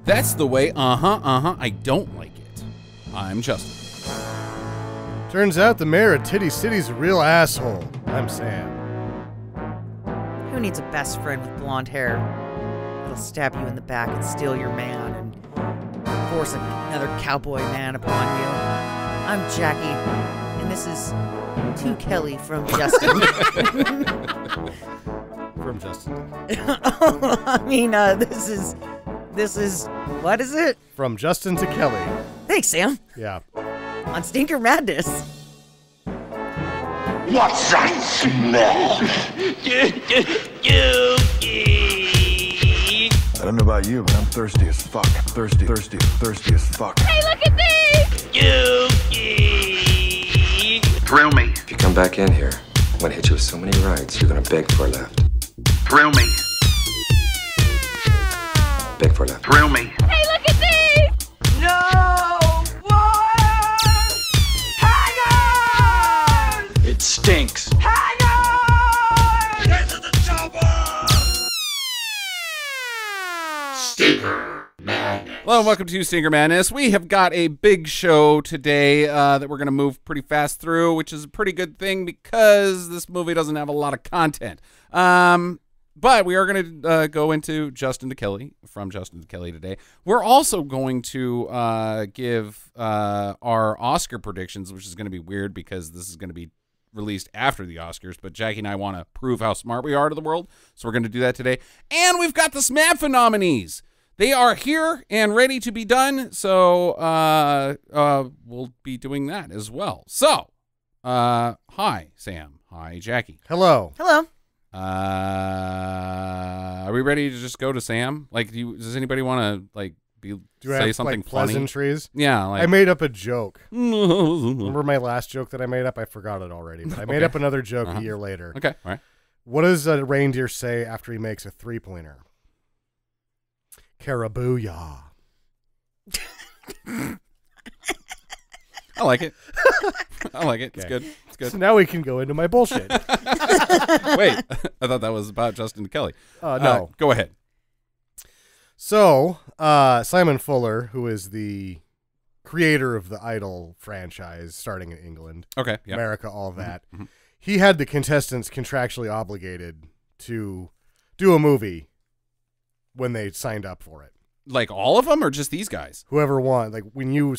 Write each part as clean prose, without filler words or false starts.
That's the way, I don't like it. I'm Justin. Turns out the mayor of Titty City's a real asshole. I'm Sam. Who needs a best friend with blonde hair? It'll stab you in the back and steal your man and force another cowboy man upon you. I'm Jackie, and this is To Kelly from Justin. From Justin. Oh, I mean, this is, what is it? From Justin to Kelly. Thanks, Sam. Yeah. On Stinker Madness. What's that smell? I don't know about you, but I'm thirsty as fuck. Thirsty as fuck. Hey, look at these! Thrill me. If you come back in here, I'm gonna hit you with so many rights, you're gonna beg for a left. Thrill me. Beg for a left. Thrill me. Hey, look at these! No more hangers! It stinks. Hangers! Get to the chopper! Stinker Madness. Hello and welcome to Stinker Madness. We have got a big show today that we're going to move pretty fast through, which is a pretty good thing because this movie doesn't have a lot of content. But we are going to go into Justin to Kelly, from Justin to Kelly today. We're also going to give our Oscar predictions, which is going to be weird because this is going to be released after the Oscars, but Jackie and I want to prove how smart we are to the world, so we're going to do that today. And we've got the SMAPFA nominees. They are here and ready to be done, so we'll be doing that as well. So, hi, Sam. Hi, Jackie. Hello. Hello. Are we ready to just go to Sam? Like, does anybody want to say something like funny? pleasantries? Yeah, like I made up a joke. Remember my last joke that I made up? I forgot it already, but I made up another joke a year later. Okay, all right. What does a reindeer say after he makes a three-pointer? Carabooyah. I like it. I like it. It's Okay. good. It's good. So now we can go into my bullshit. Wait, I thought that was about Justin Kelly. No. Go ahead. So, Simon Fuller, who is the creator of the Idol franchise starting in England, Okay. Yeah. America, all that, Mhm. he had the contestants contractually obligated to do a movie when they signed up for it. Like all of them, or just these guys? Whoever won, like when you,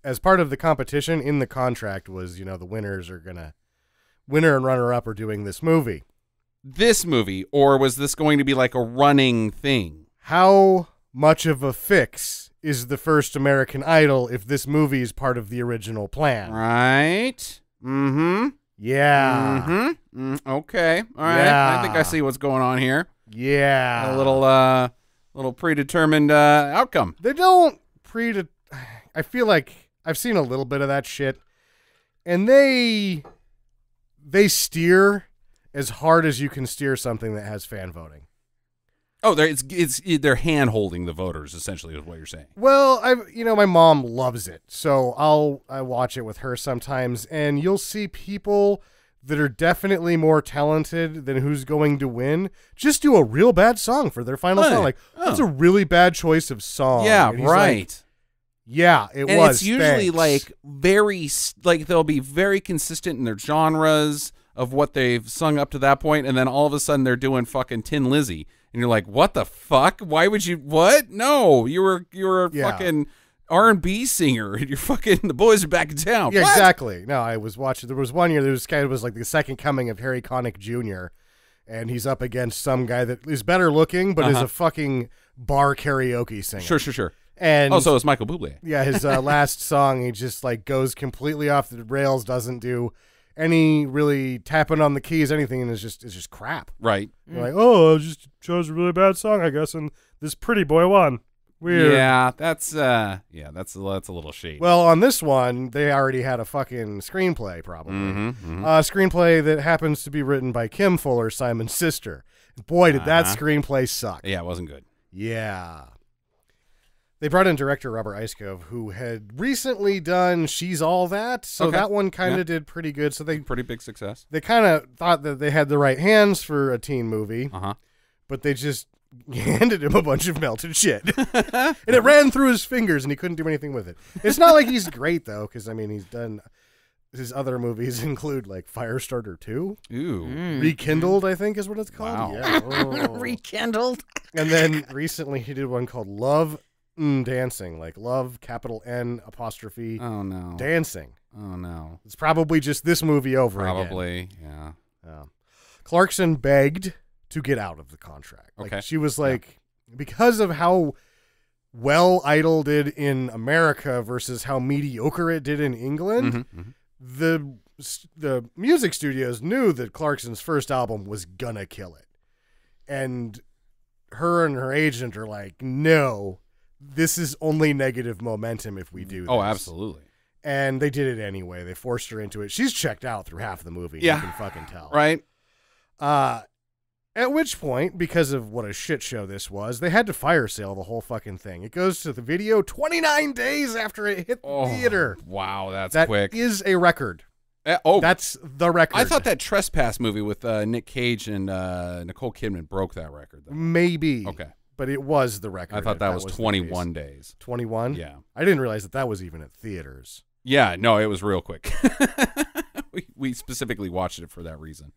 as part of the competition in the contract was, the winners are winner and runner up are doing this movie. This movie, or was this going to be like a running thing? How much of a fix is the first American Idol if this movie is part of the original plan? Right. Mm-hmm. Yeah. Mm-hmm. Okay. All right. Yeah. I think I see what's going on here. Yeah. A little predetermined outcome. They don't I feel like I've seen a little bit of that shit, and they steer as hard as you can steer something that has fan voting. Oh, they're hand holding the voters, essentially, is what you're saying. Well, my mom loves it, so I watch it with her sometimes, and you'll see people that are definitely more talented than who's going to win just do a real bad song for their final song. Like, that's a really bad choice of song. Yeah, And he's right. like, yeah, it And was. it's usually thanks. they'll be very consistent in their genres of what they've sung up to that point, and then all of a sudden they're doing fucking Tin Lizzy, and you're like, what the fuck? Why would you? What? No, you were a fucking R&B singer, and you're fucking the boys are back in town. Yeah, What? exactly. No, I was watching. There was one year. There was kind of was like the second coming of Harry Connick Jr., and he's up against some guy that is better looking, but is a fucking bar karaoke singer. Sure. And so it's Michael Bublé. yeah, his last song, he just like goes completely off the rails, doesn't do any really tapping on the keys, anything, and it's just crap. Right. You're like, oh, I just chose a really bad song, I guess, and this pretty boy won. Weird. Yeah, that's a little shady. Well, on this one, they already had a fucking screenplay, probably. Screenplay that happens to be written by Kim Fuller, Simon's sister. Boy, did that screenplay suck. Yeah, it wasn't good. Yeah. They brought in director Robert Iskov, who had recently done She's All That, so Okay. that one kind of did pretty good. So Pretty big success. they kind of thought that they had the right hands for a teen movie, Uh-huh. but they just handed him a bunch of melted shit. And it ran through his fingers and he couldn't do anything with it. It's not like he's great, though, because, I mean, he's done... His other movies include, like, Firestarter 2. Ooh. Rekindled, I think is what it's called. Wow. Yeah. Oh. Rekindled. And then recently he did one called Love Dancing. Like, love, capital N, apostrophe, Oh, no. dancing. Oh, no. It's probably just this movie over again. Probably, yeah. Clarkson begged to get out of the contract. Like, Okay. she was like, because of how well Idol did in America versus how mediocre it did in England, the music studios knew that Clarkson's first album was gonna kill it. And her agent are like, no, this is only negative momentum if we do this. Oh, absolutely. And they did it anyway. They forced her into it. She's checked out through half the movie. Yeah. You can fucking tell. Right? At which point, because of what a shit show this was, they had to fire sale the whole fucking thing. It goes to the video 29 days after it hit the theater. Wow, that's That quick. is a record. Oh, That's the record. I thought that Trespass movie with Nick Cage and Nicole Kidman broke that record, though. Maybe. Okay. But it was the record. I thought if that was the 21 case. days. 21? Yeah. I didn't realize that was even at theaters. Yeah, no, it was real quick. we specifically watched it for that reason.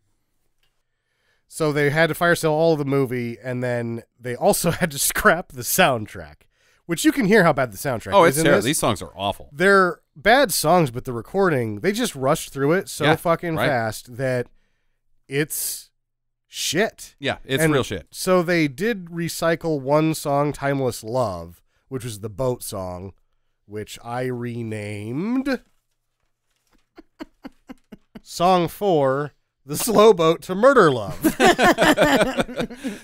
So they had to fire sale all of the movie, and then they also had to scrap the soundtrack, which you can hear how bad the soundtrack Oh, is. it's in terrible. this. These songs are awful. They're bad songs, but the recording, they just rushed through it so fucking right. fast that it's shit. Yeah, it's And real shit. So they did recycle one song, Timeless Love, which was the boat song, which I renamed Song 4, The Slow Boat to Murder Love.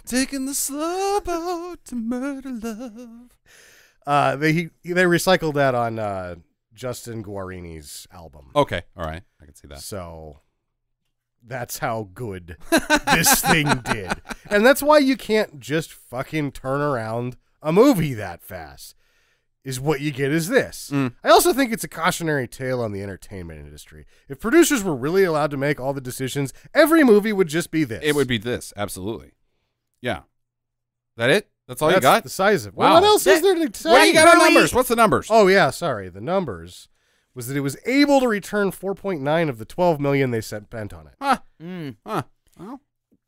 Taking the slow boat to murder love. They recycled that on Justin Guarini's album. Okay, all right. I can see that. So that's how good this thing did. And that's why you can't just fucking turn around a movie that fast. Is what you get is this. I also think it's a cautionary tale on the entertainment industry. If producers were really allowed to make all the decisions, every movie would just be this. It would be this, absolutely. Yeah. That it? That's all you got? The size of it. Wow. Well, what else is there to say? What do you got on numbers? What's the numbers? Oh, yeah, sorry. The numbers was that it was able to return 4.9 of the $12 million they spent on it. Huh. Mm. Well,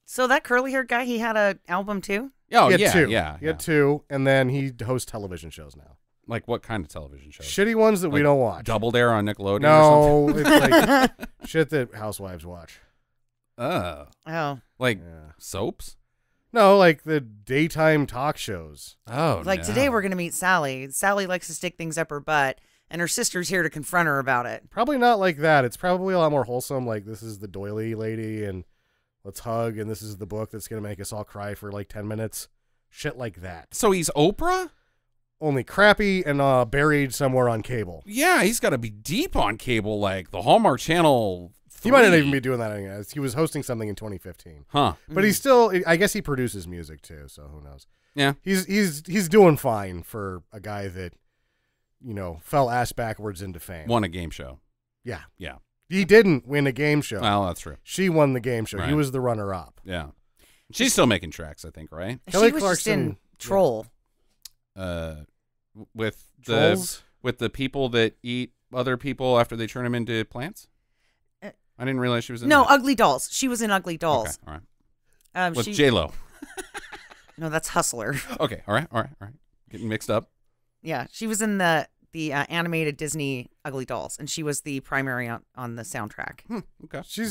So that curly-haired guy, he had an album too? oh, He had yeah, two. yeah. He had two, and then he hosts television shows now. Like what kind of television shows? Shitty ones that we Like don't watch. Double Dare on Nickelodeon or No, it's like shit that housewives watch. something? Oh. Like Yeah. soaps? No, like the daytime talk shows. Oh, Like no. today we're going to meet Sally. Sally likes to stick things up her butt, and her sister's here to confront her about it. Probably not like that. It's probably a lot more wholesome. Like this is the doily lady, and let's hug, and this is the book that's gonna make us all cry for like 10 minutes. Shit like that. So he's Oprah? Only crappy and buried somewhere on cable. Yeah, he's got to be deep on cable, like the Hallmark Channel. He might not 3. even be doing that anymore. He was hosting something in 2015. Huh. But he's still, I guess he produces music too, so who knows. Yeah. He's doing fine for a guy that, you know, fell ass backwards into fame. Won a game show. Yeah. Yeah. He didn't win a game show. Well, that's true. She won the game show. He Right. was the runner-up. Yeah. She's still making tracks, I think, right? Kelly she was just Clarkson- in Troll. With Trolls? the people that eat other people after they turn them into plants? Uh, I didn't realize she was in No, that. Ugly Dolls. She was in Ugly Okay, Dolls. all right. With She- J-Lo. No, that's Hustler. Okay, all right. Getting mixed up. Yeah, she was in the animated Disney Ugly Dolls, and she was the primary on the soundtrack. Okay. She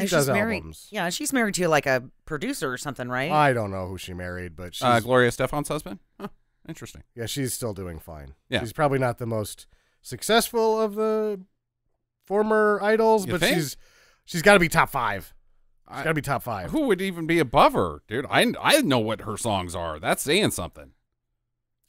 And does she's married. albums. Yeah, she's married to like a producer or something, right? I don't know who she married, but she's, Gloria Estefan's husband? Huh, interesting. yeah, she's still doing fine. Yeah. She's probably not the most successful of the former idols, You but think? she's got to be top 5. She's I- got to be top 5. Who would even be above her? Dude, I know what her songs are. That's saying something.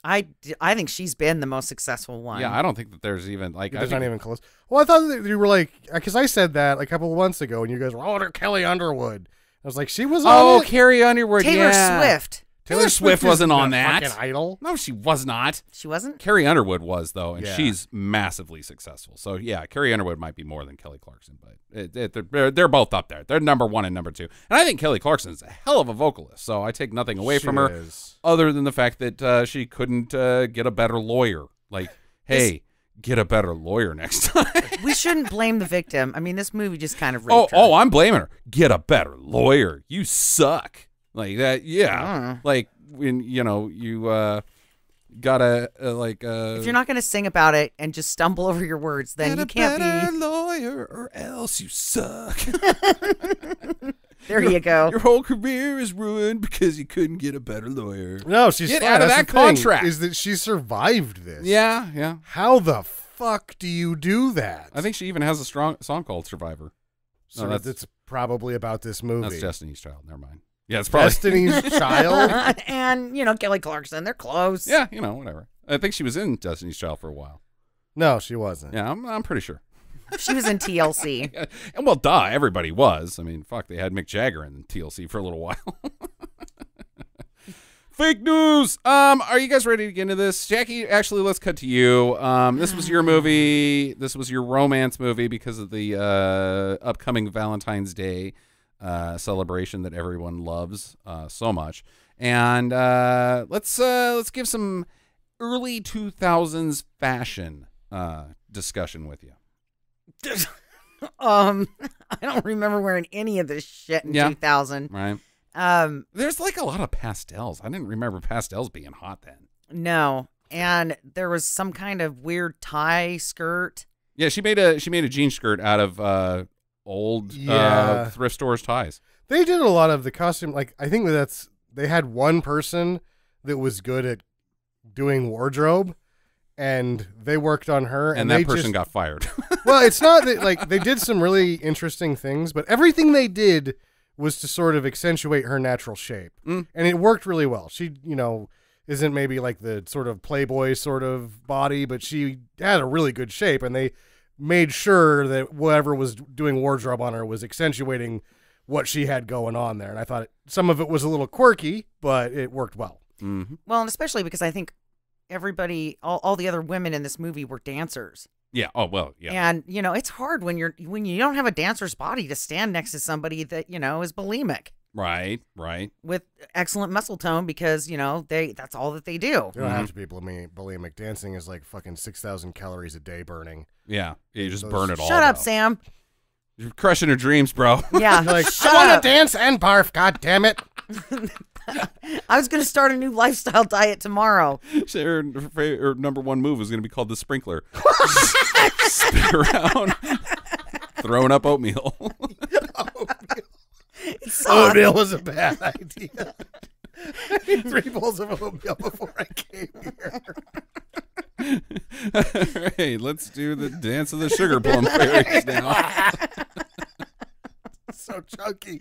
I think she's been the most successful one. Yeah, I don't think that there's even, like... I There's think- not even close. Well, I thought that you were like, because I said that a couple of months ago, and you guys were, oh, they're Kelly Underwood. I was like, she was on Oh, it. Carrie Underwood, Taylor yeah. Swift. Taylor Swift wasn't isn't on a that. fucking idol. No, she was not. She wasn't? Carrie Underwood was, though, and Yeah. she's massively successful. So, yeah, Carrie Underwood might be more than Kelly Clarkson, but they're both up there. They're number 1 and number 2. And I think Kelly Clarkson's a hell of a vocalist, so I take nothing away from her other than the fact that she couldn't get a better lawyer. Like, hey, get a better lawyer next time. We shouldn't blame the victim. I mean, this movie just kind of raped her. Oh, I'm blaming her. Get a better lawyer. You suck. Like that, yeah. Like when you gotta if you're not gonna sing about it and just stumble over your words, then you can't be a be lawyer or else you suck. There you go. Your whole career is ruined because you couldn't get a better lawyer. No, she's Get fine. out of That's that the thing, contract. Is that she survived this? Yeah. How the fuck do you do that? I think she even has a strong song called "Survivor." So No, that's probably about this movie. That's Destiny's Child. Never mind. Yeah, it's probably Destiny's Child. And Kelly Clarkson, they're close. Yeah, whatever. I think she was in Destiny's Child for a while. No, she wasn't. Yeah, I'm pretty sure. She was in TLC. And well, duh, everybody was. I mean, fuck, they had Mick Jagger in TLC for a little while. Fake news. Are you guys ready to get into this? Jackie, actually, let's cut to you. This was your movie. This was your romance movie because of the upcoming Valentine's Day celebration that everyone loves so much. And let's give some early 2000s fashion discussion with you. I don't remember wearing any of this shit in 2000. Right. There's like a lot of pastels. I didn't remember pastels being hot then. No. And there was some kind of weird tie skirt. Yeah, she made a jean skirt out of old thrift stores ties. They did a lot of the costume. Like, I think they had one person that was good at doing wardrobe, and they worked on her. And that person got fired. Well, it's not that, like, they did some really interesting things, but everything they did was to sort of accentuate her natural shape. And it worked really well. She, isn't maybe like the sort of Playboy sort of body, but she had a really good shape, and they made sure that whoever was doing wardrobe on her was accentuating what she had going on there. And I thought some of it was a little quirky, but it worked well. Mm-hmm. Well, and especially because I think everybody, all the other women in this movie were dancers. Yeah. Oh, well, yeah. And, it's hard when you don't have a dancer's body to stand next to somebody that, is bulimic. Right. With excellent muscle tone because, that's all that they do. You don't have to be bulimic. Dancing is like fucking 6,000 calories a day burning. Yeah. You just burn it all. Shut up, Sam. You're crushing her dreams, bro. Yeah. Like, Shut I want up. to dance and barf, god damn it. I was going to start a new lifestyle diet tomorrow. Her number one move is going to be called the sprinkler. Spin around, throwing up oatmeal. Oatmeal was a bad idea. I ate 3 bowls of oatmeal before I came here. All right, let's do the dance of the sugar plum fairies now. So chunky.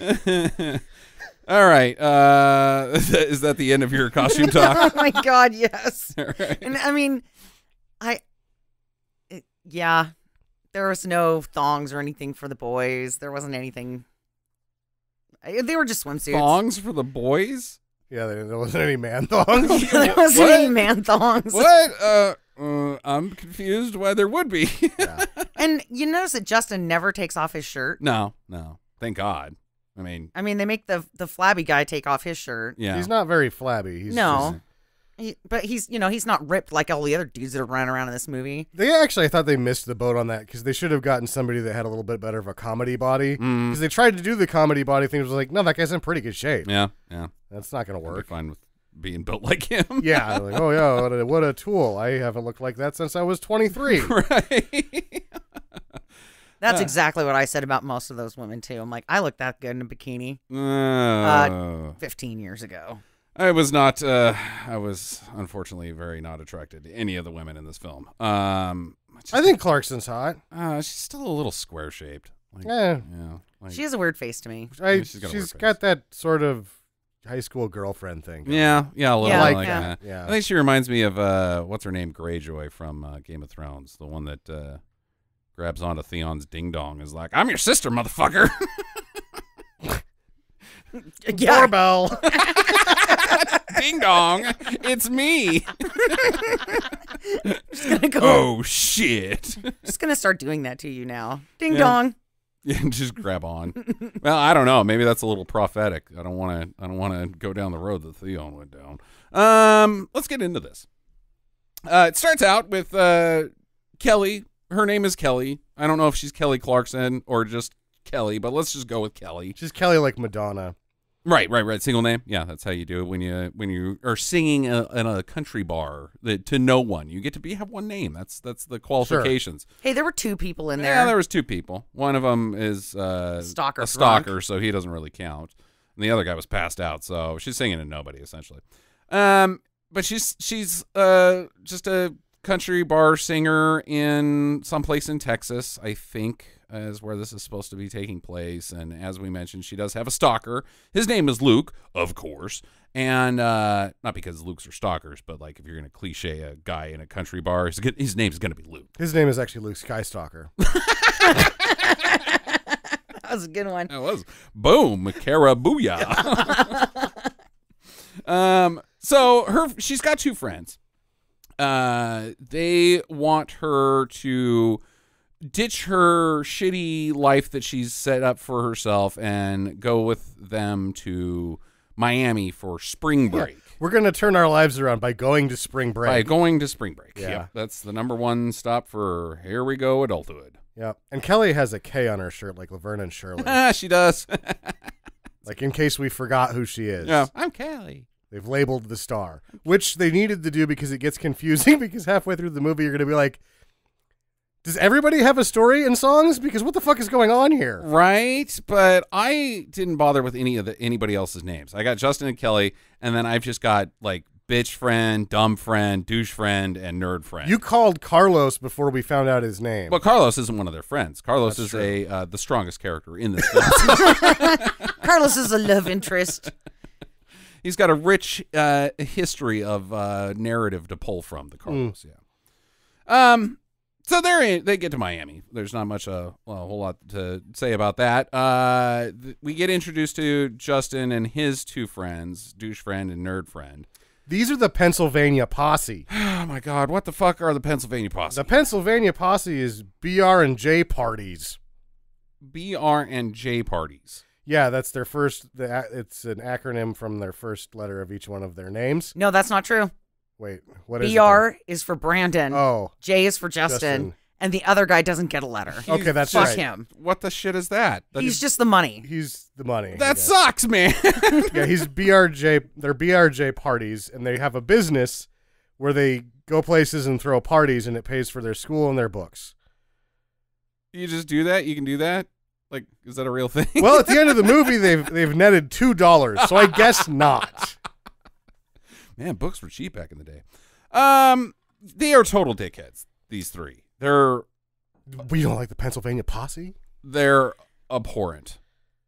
Oh All right. Is that the end of your costume talk? Oh my God, yes. Right. And I mean, there was no thongs or anything for the boys. There wasn't anything. They were just swimsuits. Thongs for the boys? Yeah, there wasn't any man thongs. There wasn't any man thongs. What? I'm confused why there would be. Yeah. And you notice that Justin never takes off his shirt. No. Thank God. I mean, they make the flabby guy take off his shirt. yeah. He's not very flabby. He's No. But he's not ripped like all the other dudes that are running around in this movie. I thought they missed the boat on that because they should have gotten somebody that had a little bit better of a comedy body. Because they tried to do the comedy body thing. It was like, no, that guy's in pretty good shape. Yeah. That's not going to I'd be work. fine with being built like him. Yeah. Like, oh, yeah, what a tool. I haven't looked like that since I was 23. Right. That's exactly what I said about most of those women, too. I'm like, I look that good in a bikini 15 years ago. I was not. I was unfortunately very not attracted to any of the women in this film. I think Clarkson's hot. She's still a little square shaped. Like, Yeah. Like, She has a weird face to me. she's got a weird She's face. got that sort of high school girlfriend thing. going yeah, on. a little Yeah, like yeah. that. Yeah. I think she reminds me of what's her name, Greyjoy from Game of Thrones, the one that grabs onto Theon's ding dong is like, "I'm your sister, motherfucker." Yeah. Doorbell. Ding dong, it's me. Just gonna go. Oh shit. Just gonna start doing that to you now. Ding Yeah. dong. Yeah, just grab on. Well, I don't know. Maybe that's a little prophetic. I don't want to go down the road that Theon went down. Let's get into this. It starts out with Kelly. Her name is Kelly. I don't know if she's Kelly Clarkson or just Kelly, but let's just go with Kelly. She's Kelly like Madonna. Right. Single name. Yeah, that's how you do it when you are singing in a country bar to no one. You get to have one name. That's the qualifications. Sure. Hey, there were 2 people in there. Yeah, there was 2 people. One of them is a stalker, so he doesn't really count. And the other guy was passed out, so she's singing to nobody essentially. But she's just a country bar singer in someplace in Texas, I think, is where this is supposed to be taking place. And as we mentioned, she does have a stalker. His name is Luke, of course. And not because Lukes are stalkers, but like if you're going to cliche a guy in a country bar, his name is going to be Luke. His name is actually Luke Skystalker. That was a good one. That was boom, Kara booyah. So she's got 2 friends. They want her to ditch her shitty life that she's set up for herself and go with them to Miami for spring break. Yeah. We're going to turn our lives around by going to spring break. By going to spring break. Yeah. Yep. That's the #1 stop for here we go adulthood. Yeah. And Kelly has a K on her shirt like Laverne and Shirley. She does. Like in case we forgot who she is. Yeah. I'm Kelly. They've labeled the star, which they needed to do because it gets confusing because halfway through the movie you're going to be like, does everybody have a story in songs? Because what the fuck is going on here? Right, but I didn't bother with anybody else's names. I got Justin and Kelly, and then I've just got like bitch friend, dumb friend, douche friend, and nerd friend. You called Carlos before we found out his name. Well, Carlos isn't one of their friends. Carlos That's is true. the strongest character in this film. Carlos is a love interest. He's got a rich history of narrative to pull from. The Carlos, yeah. So they get to Miami. There's not much a whole lot to say about that. We get introduced to Justin and his 2 friends, douche friend and nerd friend. These are the Pennsylvania Posse. Oh my God, what the fuck are the Pennsylvania Posse? The Pennsylvania Posse is BR&J parties. BR&J parties. Yeah, that's their first. It's an acronym from their first letter of each one of their names. No, that's not true. Wait, what is BR is for Brandon. Oh. J is for Justin. And the other guy doesn't get a letter. Okay, that's Fuck right. him. What the shit is that? He's just the money. He's the money. That sucks, man. Yeah, he's BRJ. They're BRJ parties, and they have a business where they go places and throw parties, and it pays for their school and their books. You just do that? You can do that? Like, is that a real thing? Well, at the end of the movie, they've netted $2, so I guess not. Man, books were cheap back in the day. They are total dickheads, these 3. We don't like the Pennsylvania Posse? They're abhorrent.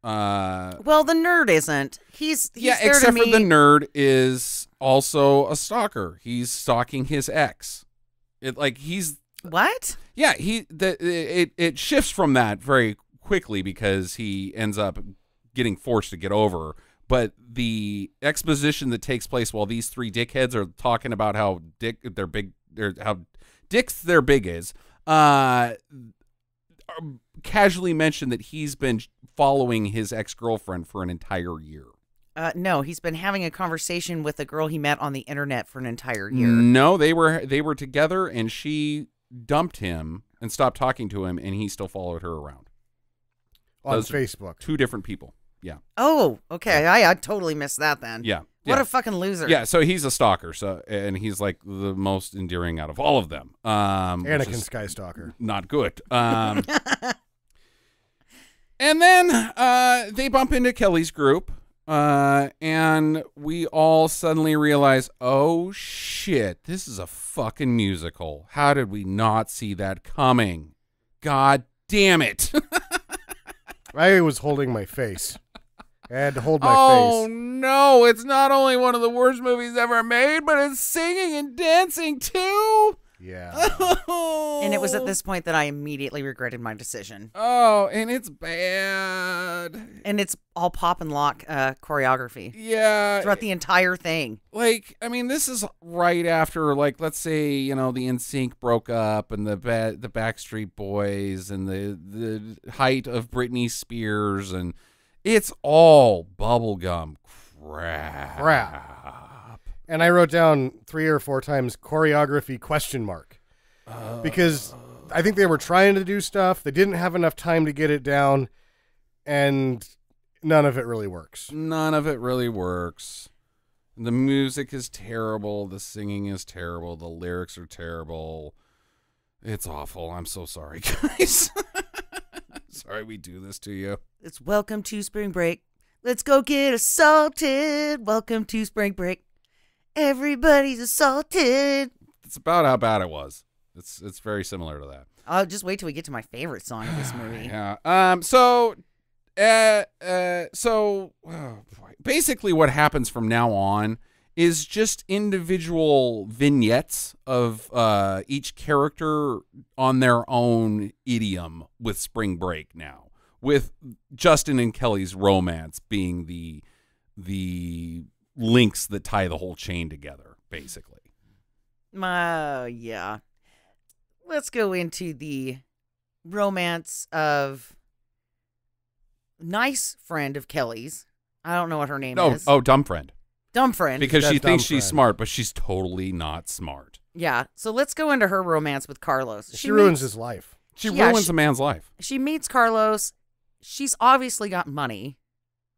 Well, the nerd isn't. He's yeah, there except to for the nerd is also a stalker. He's stalking his ex. What? Yeah, it shifts from that very quickly because he ends up getting forced to get over. But the exposition that takes place while these 3 dickheads are talking about how dicks their big is, casually mentioned that he's been following his ex-girlfriend for an entire year. No, he's been having a conversation with a girl he met on the internet for an entire year. No, they were together, and she dumped him and stopped talking to him, and he still followed her around. On Those Facebook. 2 different people. Yeah. Oh, okay. I totally missed that then. Yeah. What yeah. a fucking loser. Yeah, so he's a stalker, and he's like the most endearing out of all of them. Anakin Skystalker. Not good. And then they bump into Kelly's group, and we all suddenly realize, oh shit, this is a fucking musical. How did we not see that coming? God damn it. I was holding my face. I had to hold my Oh face. no, it's not only one of the worst movies ever made, but it's singing and dancing too. Yeah. And it was at this point that I immediately regretted my decision. Oh, and it's bad. And it's all pop and lock choreography Yeah. throughout the entire thing. Like, I mean, this is right after, like, let's say, you know, the NSYNC broke up and the Backstreet Boys and the height of Britney Spears, and it's all bubblegum crap. And I wrote down 3 or 4 times choreography ? Because I think they were trying to do stuff. They didn't have enough time to get it down, and none of it really works. None of it really works. The music is terrible. The singing is terrible. The lyrics are terrible. It's awful. I'm so sorry, guys. Sorry we do this to you. It's welcome to spring break. Let's go get assaulted. Welcome to spring break. Everybody's assaulted. It's about how bad it was. It's very similar to that. I'll just wait till we get to my favorite song of this movie. Yeah. So basically what happens from now on is just individual vignettes of each character on their own idiom with Spring Break now, with Justin and Kelly's romance being the links that tie the whole chain together, basically. Yeah. Let's go into the romance of nice friend of Kelly's. I don't know what her name is. Oh, dumb friend. Dumb friend. Because That she thinks dumb she's friend. smart, but she's totally not smart. Yeah. So let's go into her romance with Carlos. She ruins his life. She Yeah, ruins a man's life. She meets Carlos. She's obviously got money,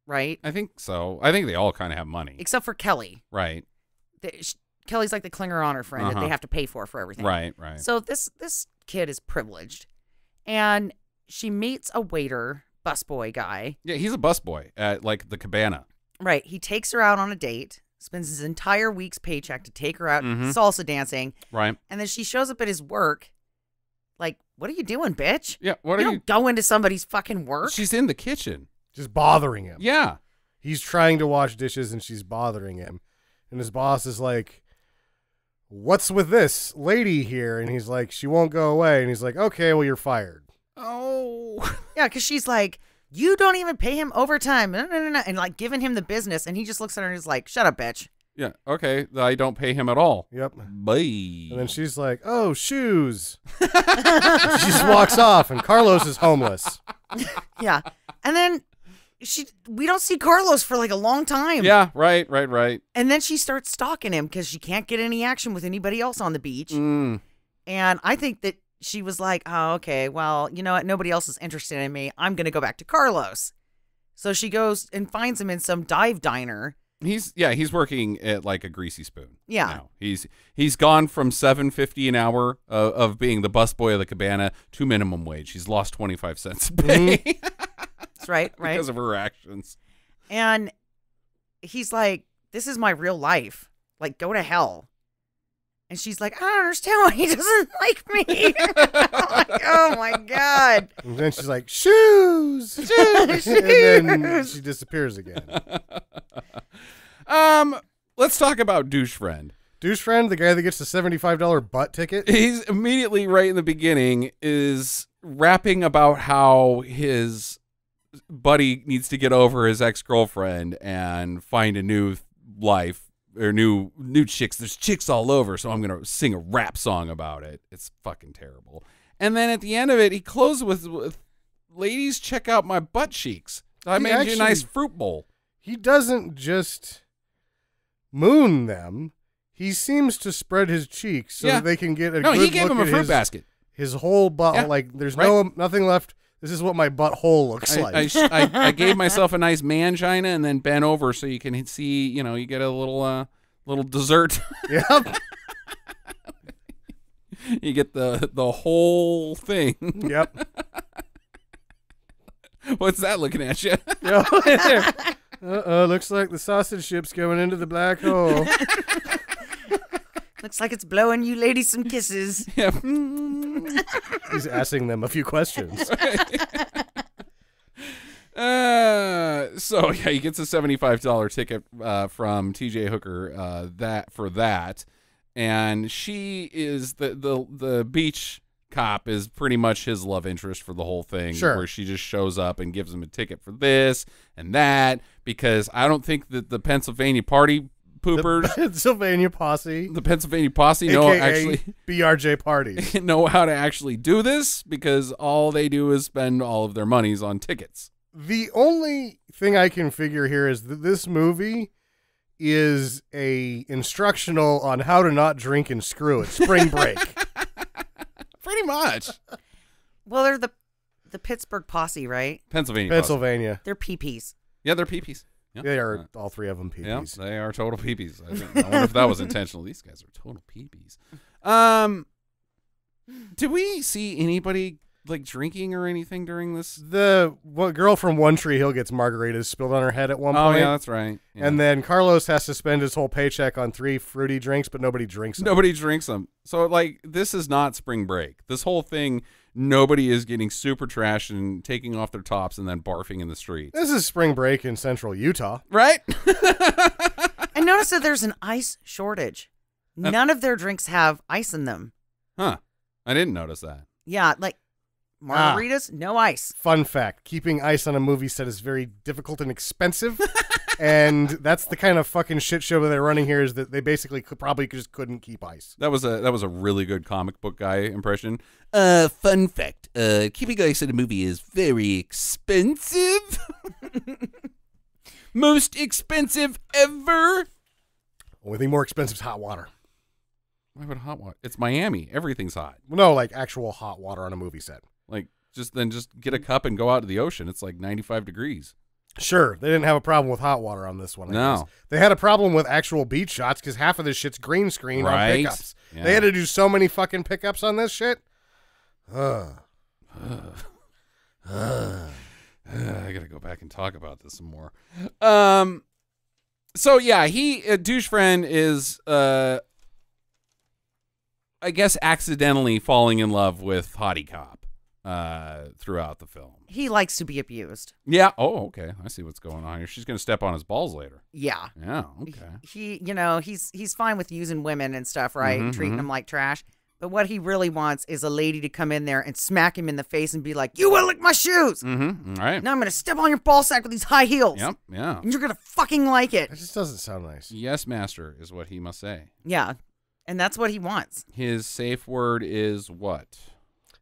right? I think so. I think they all kind of have money. Except for Kelly. Right. Kelly's like the clinger on her friend that Uh-huh. they have to pay for everything. Right. So this kid is privileged, and she meets a waiter, busboy guy. Yeah, he's a busboy at, like, the Cabana. Right. He takes her out on a date, spends his entire week's paycheck to take her out Mhm. salsa dancing, Right. and then she shows up at his work. Like, what are you doing, bitch? Yeah, what You are you... don't go into somebody's fucking work. She's in the kitchen. Just bothering him. Yeah. He's trying to wash dishes, and she's bothering him. And his boss is like, what's with this lady here? And he's like, she won't go away. And he's like, okay, well, you're fired. Oh. Yeah, because she's like, you don't even pay him overtime. No, no, no, no. And like giving him the business. And he just looks at her and is like, shut up, bitch. Yeah, okay. I don't pay him at all. Yep. Bye. And then she's like, oh, shoes. She just walks off, and Carlos is homeless. Yeah. And then we don't see Carlos for like a long time. Yeah, right. And then she starts stalking him because she can't get any action with anybody else on the beach. Mm. And I think that she was like, oh, okay, well, you know what? Nobody else is interested in me. I'm going to go back to Carlos. So she goes and finds him in some dive diner. He's working at like a greasy spoon. Yeah. now. He's gone from $7.50 an hour of being the busboy of the Cabana to minimum wage. He's lost 25 cents a pay That's right. because of her actions. And he's like, this is my real life. Like, go to hell. And she's like, I don't understand why he doesn't like me. I'm like, oh, my God. And then she's like, shoes. Shoes. And then she disappears again. Let's talk about douche friend. Douche friend, the guy that gets the $75 butt ticket. He's immediately right in the beginning is rapping about how his buddy needs to get over his ex-girlfriend and find a new life or new chicks. There's chicks all over, so I'm going to sing a rap song about it. It's fucking terrible. And then at the end of it, he closes with ladies, check out my butt cheeks. I He made you a actually- nice fruit bowl. He doesn't just moon them. He seems to spread his cheeks so Yeah. that they can get a No, good he gave look him a at fruit basket. his whole butt. Yeah. Like, there's Right. nothing left. This is what my butthole looks like. I gave myself a nice mangina and then bent over so you can see, you get a little dessert. Yep. You get the whole thing. Yep. What's that looking at you? Looks like the sausage ship's going into the black hole. Looks like it's blowing you ladies some kisses. Yeah. He's asking them a few questions. So yeah, he gets a $75 ticket from TJ Hooker for that. and she is the beach cop is pretty much his love interest for the whole thing. Sure. Where she just shows up and gives him a ticket for this and that, because I don't think that the Pennsylvania party poopers, Pennsylvania posse, the Pennsylvania posse know AKA BRJ parties. know how to actually do this, because all they do is spend all of their monies on tickets. The only thing I can figure here is that this movie is a instructional on how to not drink and screw at spring break. Pretty much. Well, they're the Pittsburgh posse, right? Pennsylvania. They're PPs. Yeah, they're peepees. Yep. They are all three of them Yeah, peepees. they are total peepees. I wonder if that was intentional. These guys are total peepees. Did we see anybody like drinking or anything during this? The girl from One Tree Hill gets margaritas spilled on her head at one Oh point. yeah, that's right. Yeah. And then Carlos has to spend his whole paycheck on 3 fruity drinks, but nobody drinks them. nobody drinks them. So like, this is not spring break. This whole thing, nobody is getting super trashed and taking off their tops and then barfing in the streets. This is spring break in central Utah. Right? I noticed that there's an ice shortage. None of their drinks have ice in them. Huh. I didn't notice that. Yeah, like margaritas, no ice. Fun fact, keeping ice on a movie set is very difficult and expensive. And that's the kind of fucking shit show that they're running here, is that they basically probably just couldn't keep ice. That was a really good comic book guy impression. Fun fact, keeping ice in a movie is very expensive. Most expensive ever. Only thing more expensive is hot water. Why would hot water? It's Miami. Everything's hot. No, like actual hot water on a movie set. Like, just get a cup and go out to the ocean. It's like 95 degrees. Sure, they didn't have a problem with hot water on this one. I No. guess. They had a problem with actual beach shots because half of this shit's green screen on Right. pickups. Yeah. They had to do so many fucking pickups on this shit. I gotta go back and talk about this some more. So yeah, douche friend is I guess accidentally falling in love with Hottie Cop throughout the film. He likes to be abused. Yeah. Oh, okay. I see what's going on here. She's gonna step on his balls later. Yeah. Yeah. Okay. He's fine with using women and stuff, right? And treating them like trash. But what he really wants is a lady to come in there and smack him in the face and be like, "You will lick my shoes." Mm-hmm. All right. Now I'm going to step on your ball sack with these high heels. Yep. Yeah. And you're going to fucking like it. That just doesn't sound nice. Yes, master, is what he must say. Yeah. And that's what he wants. His safe word is what?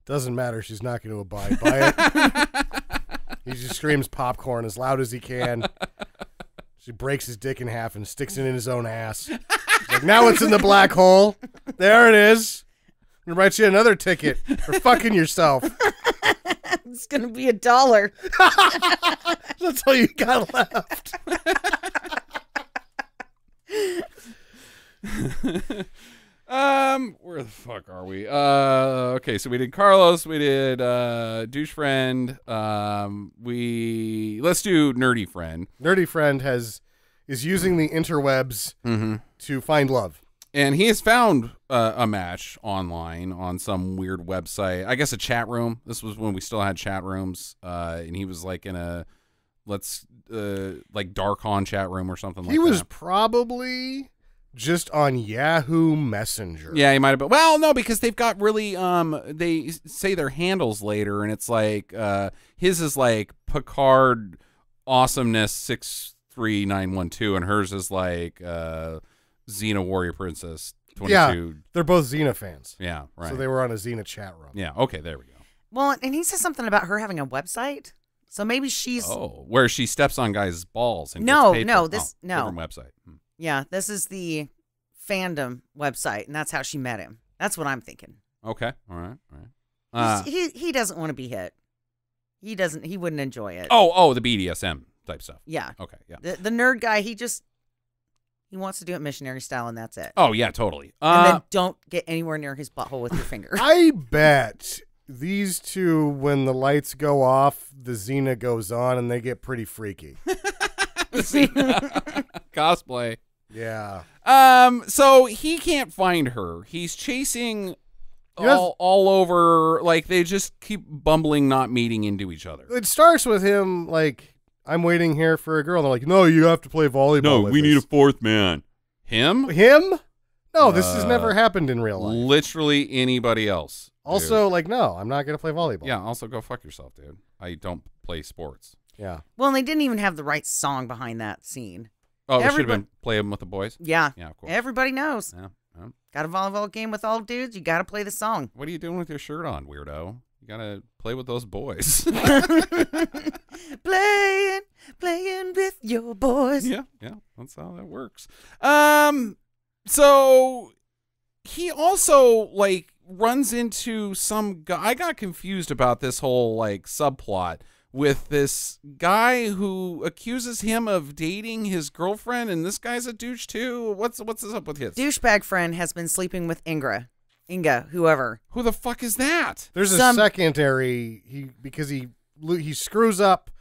Doesn't matter. She's not going to abide by it. He just screams popcorn as loud as he can. She breaks his dick in half and sticks it in his own ass. He's like, now it's in the black hole. There it is. I'm going to write you another ticket for fucking yourself. It's going to be $1. That's all you got left. Where the fuck are we? Okay, so we did Carlos, we did douche friend. Let's do nerdy friend. Nerdy friend is using the interwebs to find love. And he has found a match online on some weird website. I guess a chat room. This was when we still had chat rooms. And he was like in a like Darkon chat room or something like that. He was probably just on Yahoo Messenger. Yeah, he might have been. Well, no, because they've got really they say their handles later, and it's like his is like Picard Awesomeness 63912, and hers is like Xena Warrior Princess 22. Yeah, they're both Xena fans. Yeah, right. So they were on a Xena chat room. Yeah, okay, there we go. Well, and he says something about her having a website. So maybe she's... Oh, where she steps on guys' balls and No, gets paid no, for it. this- Oh, no. different website. Yeah, this is the fandom website, and that's how she met him. That's what I'm thinking. Okay, all right. He doesn't want to be hit. He wouldn't enjoy it. Oh, the BDSM type stuff. Yeah. Okay, yeah. The nerd guy, he wants to do it missionary style, and that's it. Oh, yeah, totally. And then don't get anywhere near his butthole with your finger. I bet these two, when the lights go off, the Xena goes on, and they get pretty freaky. Cosplay. Yeah. So he can't find her. He's chasing all over. Like, they just keep bumbling, not meeting into each other. It starts with him, like, I'm waiting here for a girl. And they're like, no, you have to play volleyball with us. fourth man. Him? Him? No, this has never happened in real life. Literally anybody else. Also, dude. like, no, I'm not going to play volleyball. Yeah, also go fuck yourself, dude. I don't play sports. Yeah. Well, and they didn't even have the right song behind that scene. Oh, it should have been playing with the boys? Yeah. Yeah, of course. Everybody knows. Yeah. Got a volleyball game with all dudes, you got to play the song. What are you doing with your shirt on, weirdo? You got to play with those boys. Playing with your boys. Yeah, that's how that works. So he also like runs into some guy. I got confused about this whole like subplot with this guy who accuses him of dating his girlfriend, and this guy's a douche too. What's up with his Douchebag friend has been sleeping with Inga, whoever. Who the fuck is that? There's a secondary because he screws up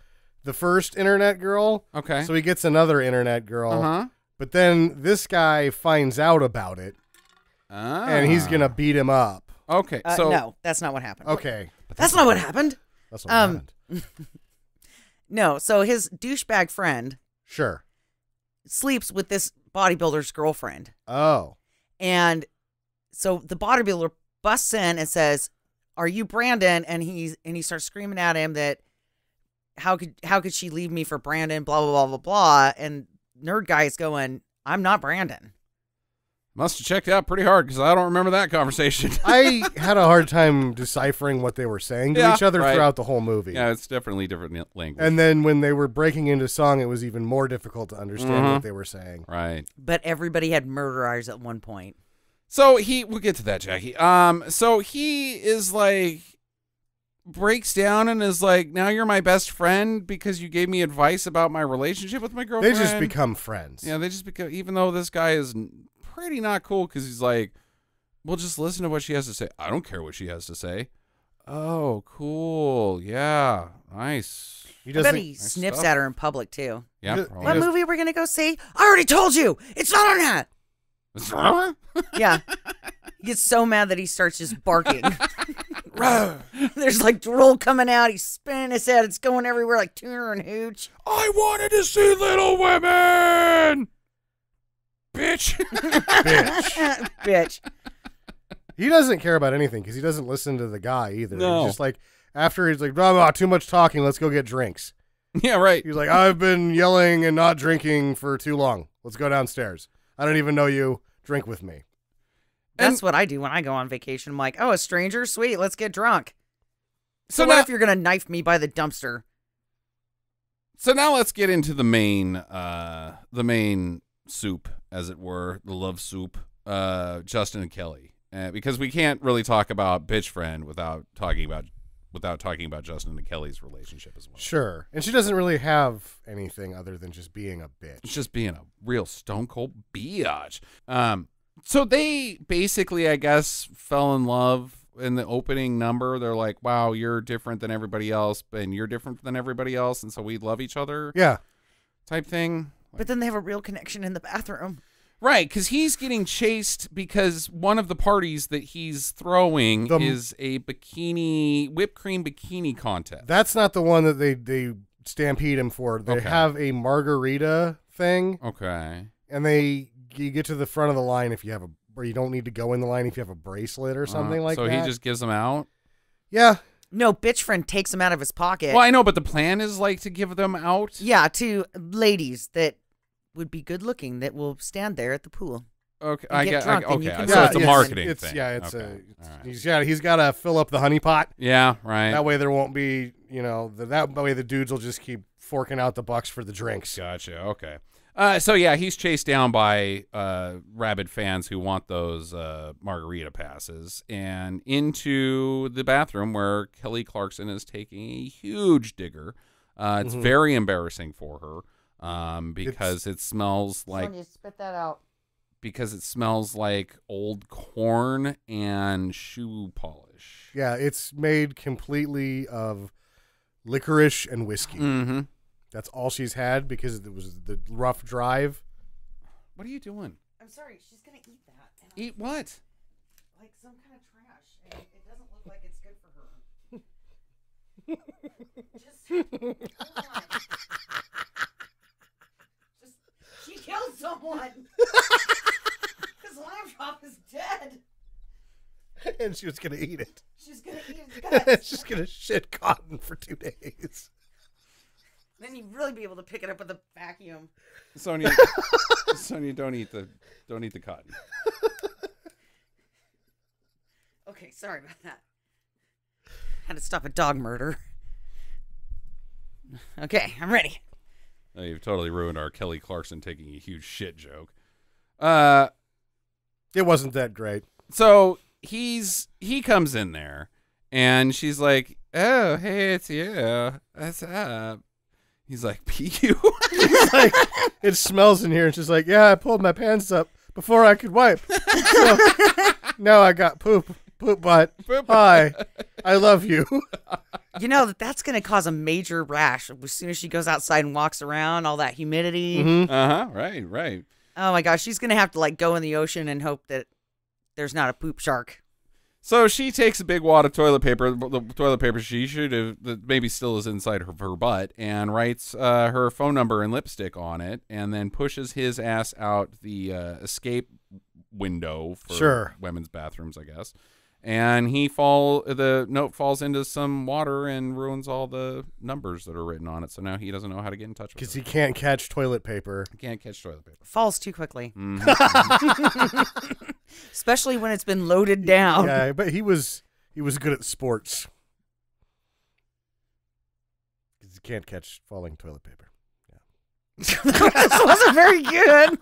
the first internet girl. Okay. So he gets another internet girl. Uh-huh. But then this guy finds out about it, and he's gonna beat him up. Okay. So No, that's not what happened. Okay. That's not what happened. That's what happened. No, so his douchebag friend Sure. sleeps with this bodybuilder's girlfriend. Oh. And so the bodybuilder busts in and says, "Are you Brandon?" And he starts screaming at him that how could she leave me for Brandon? Blah blah blah blah blah. And nerd guy is going, "I'm not Brandon." must have checked out pretty hard because I don't remember that conversation. I had a hard time deciphering what they were saying to each other throughout the whole movie. Yeah, it's definitely different language. And then when they were breaking into song, it was even more difficult to understand what they were saying. Right. But everybody had murder eyes at one point. So we'll get to that, Jackie. So he is like, breaks down and is like, now you're my best friend because you gave me advice about my relationship with my girlfriend. They just become friends. Yeah, they just become, even though this guy is pretty not cool because he's like, well, just listen to what she has to say. I don't care what she has to say. Oh, cool. Yeah, nice. I bet he sniffs at her in public, too. Yeah, what movie we're going to go see? I already told you. It's not on that. Yeah. He gets so mad that he starts just barking. There's like drool coming out. He's spinning his head. It's going everywhere like Tuner and Hooch. I wanted to see Little Women. Bitch. Bitch. He doesn't care about anything because he doesn't listen to the guy either. No. He's just like, after he's like, blah, blah, too much talking. Let's go get drinks. Yeah, right. He's like, I've been yelling and not drinking for too long. Let's go downstairs. I don't even know you. Drink with me. That's what I do when I go on vacation. I'm like, oh, a stranger? Sweet. Let's get drunk. So what now, if you're going to knife me by the dumpster? So now let's get into the main soup, as it were, the love soup, Justin and Kelly. Because we can't really talk about bitch friend without talking about Justin and Kelly's relationship as well. Sure. And she doesn't really have anything other than just being a bitch. It's just being a real stone cold biatch. So they basically, I guess, fell in love in the opening number. They're like, wow, you're different than everybody else, and you're different than everybody else, and so we love each other. Yeah. Type thing. But then they have a real connection in the bathroom. Right, because he's getting chased because one of the parties that he's throwing is a whipped cream bikini contest. That's not the one that they stampede him for. They have a margarita thing. Okay. And you get to the front of the line if you have or you don't need to go in the line if you have a bracelet or something like that. So he just gives them out? Yeah. No, bitch friend takes him out of his pocket. Well, I know, but the plan is like to give them out? Yeah, to ladies that would be good looking that will stand there at the pool. Okay, I get drunk and you can so it's a marketing it's, thing. Yeah, it's right. he's got to fill up the honey pot. Yeah, right. That way there won't be, that way the dudes will just keep forking out the bucks for the drinks. Gotcha. Okay. So yeah, he's chased down by rabid fans who want those margarita passes, and into the bathroom where Kelly Clarkson is taking a huge digger. It's very embarrassing for her. Because it smells like. Sonia, spit that out. Because it smells like old corn and shoe polish. Yeah, it's made completely of licorice and whiskey. Mm-hmm. That's all she's had because it was the rough drive. What are you doing? I'm sorry, she's gonna eat that. Eat what? Like some kind of trash. And it doesn't look like it's good for her. Just hold on. She killed someone. His lamb And she was going to eat it. She's gonna eat his guts. She's going to shit cotton for 2 days. Then you'd really be able to pick it up with a vacuum. Sonia, Sonia, don't eat the cotton. Okay, sorry about that. Had to stop a dog murder. Okay, I'm ready. Oh, you've totally ruined our Kelly Clarkson taking a huge shit joke. It wasn't that great. So he comes in there, and she's like, "Oh, hey, it's you. What's up?" He's like, "Pee." Like, it smells in here. And she's like, yeah, I pulled my pants up before I could wipe. So, now I got poop butt. Hi, I love you. You know that's going to cause a major rash as soon as she goes outside and walks around, all that humidity. Mm-hmm. Right. Oh my gosh, she's going to have to like go in the ocean and hope that there's not a poop shark. So she takes a big wad of toilet paper, the toilet paper she should have, that maybe still is inside her butt, and writes her phone number and lipstick on it, and then pushes his ass out the escape window for women's bathrooms, I guess. And the note falls into some water and ruins all the numbers that are written on it. So now he doesn't know how to get in touch with her. Because he can't catch toilet paper. He can't catch toilet paper. Falls too quickly. Mm-hmm. Especially when it's been loaded down. Yeah, but he was good at sports. Because he can't catch falling toilet paper. Yeah. This wasn't very good.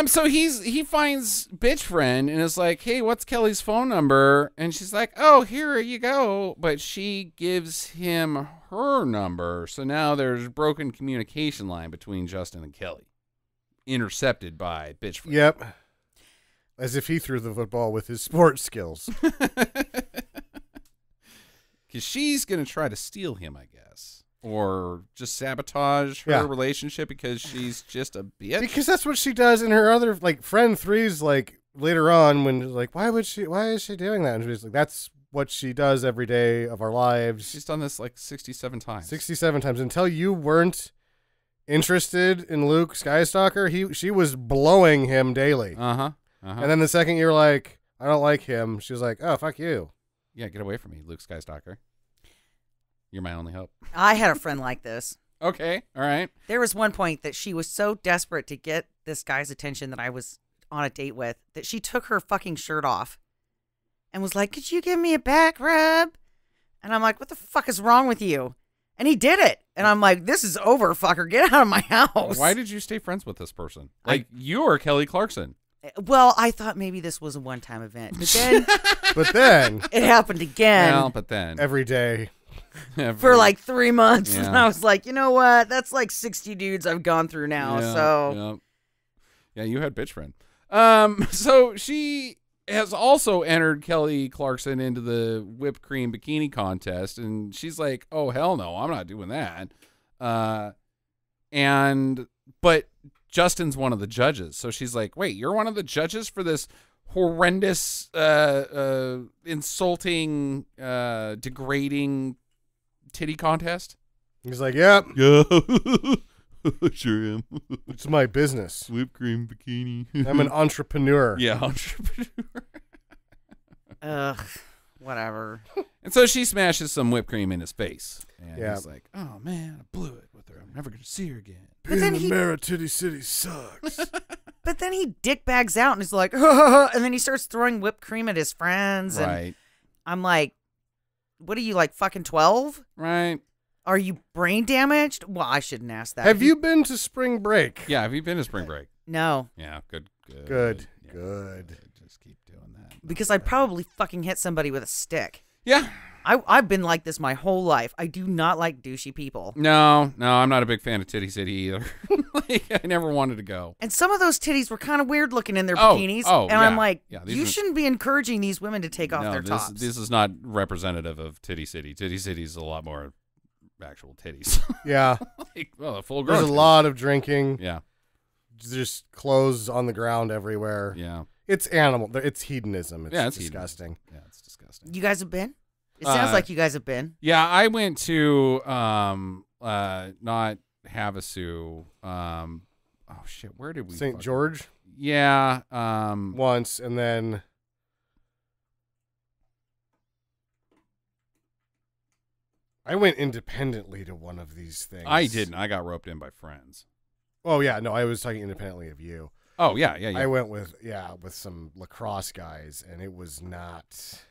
So he finds bitch friend and is like, "Hey, what's Kelly's phone number?" And she's like, "Oh, here you go." But she gives him her number. So now there's broken communication line between Justin and Kelly, intercepted by bitch friend. Yep. As if he threw the football with his sports skills. Because she's going to try to steal him, I guess. Or just sabotage her relationship because she's just a bitch. Because that's what she does in her other, like, friend three's, like, later on when, like, why is she doing that? And she's like, that's what she does every day of our lives. She's done this, like, 67 times. 67 times. Until you weren't interested in Luke Skystalker, she was blowing him daily. And then the second you're like, I don't like him, she was like, oh, fuck you. Yeah, get away from me, Luke Skystalker. You're my only hope. I had a friend like this. Okay, all right. There was one point that she was so desperate to get this guy's attention that I was on a date with that she took her fucking shirt off and was like, could you give me a back rub? And I'm like, what the fuck is wrong with you? And he did it. And I'm like, this is over, fucker. Get out of my house. Why did you stay friends with this person? Like, you are Kelly Clarkson. Well, I thought maybe this was a one-time event. But then it happened again. Well, but then every day. For like 3 months. Yeah. And I was like, you know what? That's like 60 dudes I've gone through now. Yeah, you had bitch friend. So she has also entered Kelly Clarkson into the whipped cream bikini contest, and she's like, oh, hell no, I'm not doing that. But Justin's one of the judges. So she's like, wait, you're one of the judges for this horrendous, insulting, degrading titty contest? He's like, yep. Yeah. Sure am. It's my business. Whipped cream bikini. I'm an entrepreneur. Yeah, entrepreneur. Ugh, whatever. And so she smashes some whipped cream in his face. And Yeah. he's like, oh, man, I blew it with her. I'm never going to see her again. But then Being a mayor of Titty City sucks. But then he dickbags out and is like, and then he starts throwing whipped cream at his friends. And Right. I'm like, what are you, like fucking 12? Right. Are you brain damaged? Well, I shouldn't ask that. Have you been to spring break? Yeah, have you been to spring break? No. Yeah, good. Good. Yeah, Good. Just keep doing that. Because I'd probably fucking hit somebody with a stick. Yeah. I've been like this my whole life. I do not like douchey people. No, I'm not a big fan of Titty City either. Like, I never wanted to go. And some of those titties were kind of weird looking in their bikinis. And I'm like, you shouldn't be encouraging these women to take off their tops. This is not representative of Titty City. Titty City's a lot more actual titties. Yeah. Like, well, full grown. There's a lot of drinking. Yeah. Just clothes on the ground everywhere. Yeah. It's animal. It's hedonism. It's disgusting. Hedonism. Yeah, it's disgusting. You guys have been? It sounds like you guys have been. Yeah, I went to not Havasu. Oh shit, where did we? St. George? Yeah. Once, and then I went independently to one of these things. I didn't. I got roped in by friends. Oh, yeah. No, I was talking independently of you. Oh, yeah. I went with some lacrosse guys, and it was not...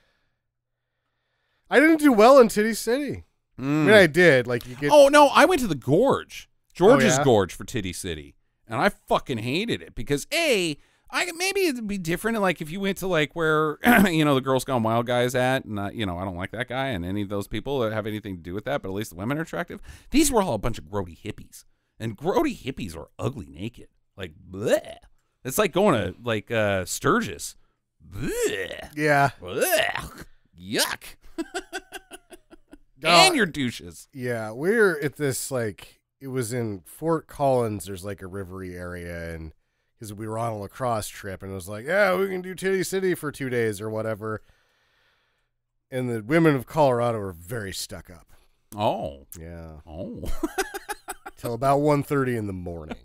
I didn't do well in Titty City. I mean, I did. Like, you get... Oh, no, I went to the Gorge. George's yeah? Gorge for Titty City. And I fucking hated it because, maybe it'd be different. Like, if you went to, like, where, the Girls Gone Wild guy is at, and, I don't like that guy and any of those people that have anything to do with that, but at least the women are attractive. These were all a bunch of grody hippies. And grody hippies are ugly naked. Like, bleh. It's like going to, like, Sturgis. Bleh. Yeah. Bleh. Yuck. And your douches. Yeah, we're at this, like, it was in Fort Collins. There's, like, a rivery area, and because we were on a lacrosse trip, and it was like, yeah, we can do Titty City for 2 days or whatever. And the women of Colorado are very stuck up. Oh. Yeah. Oh. Till about 1:30 in the morning.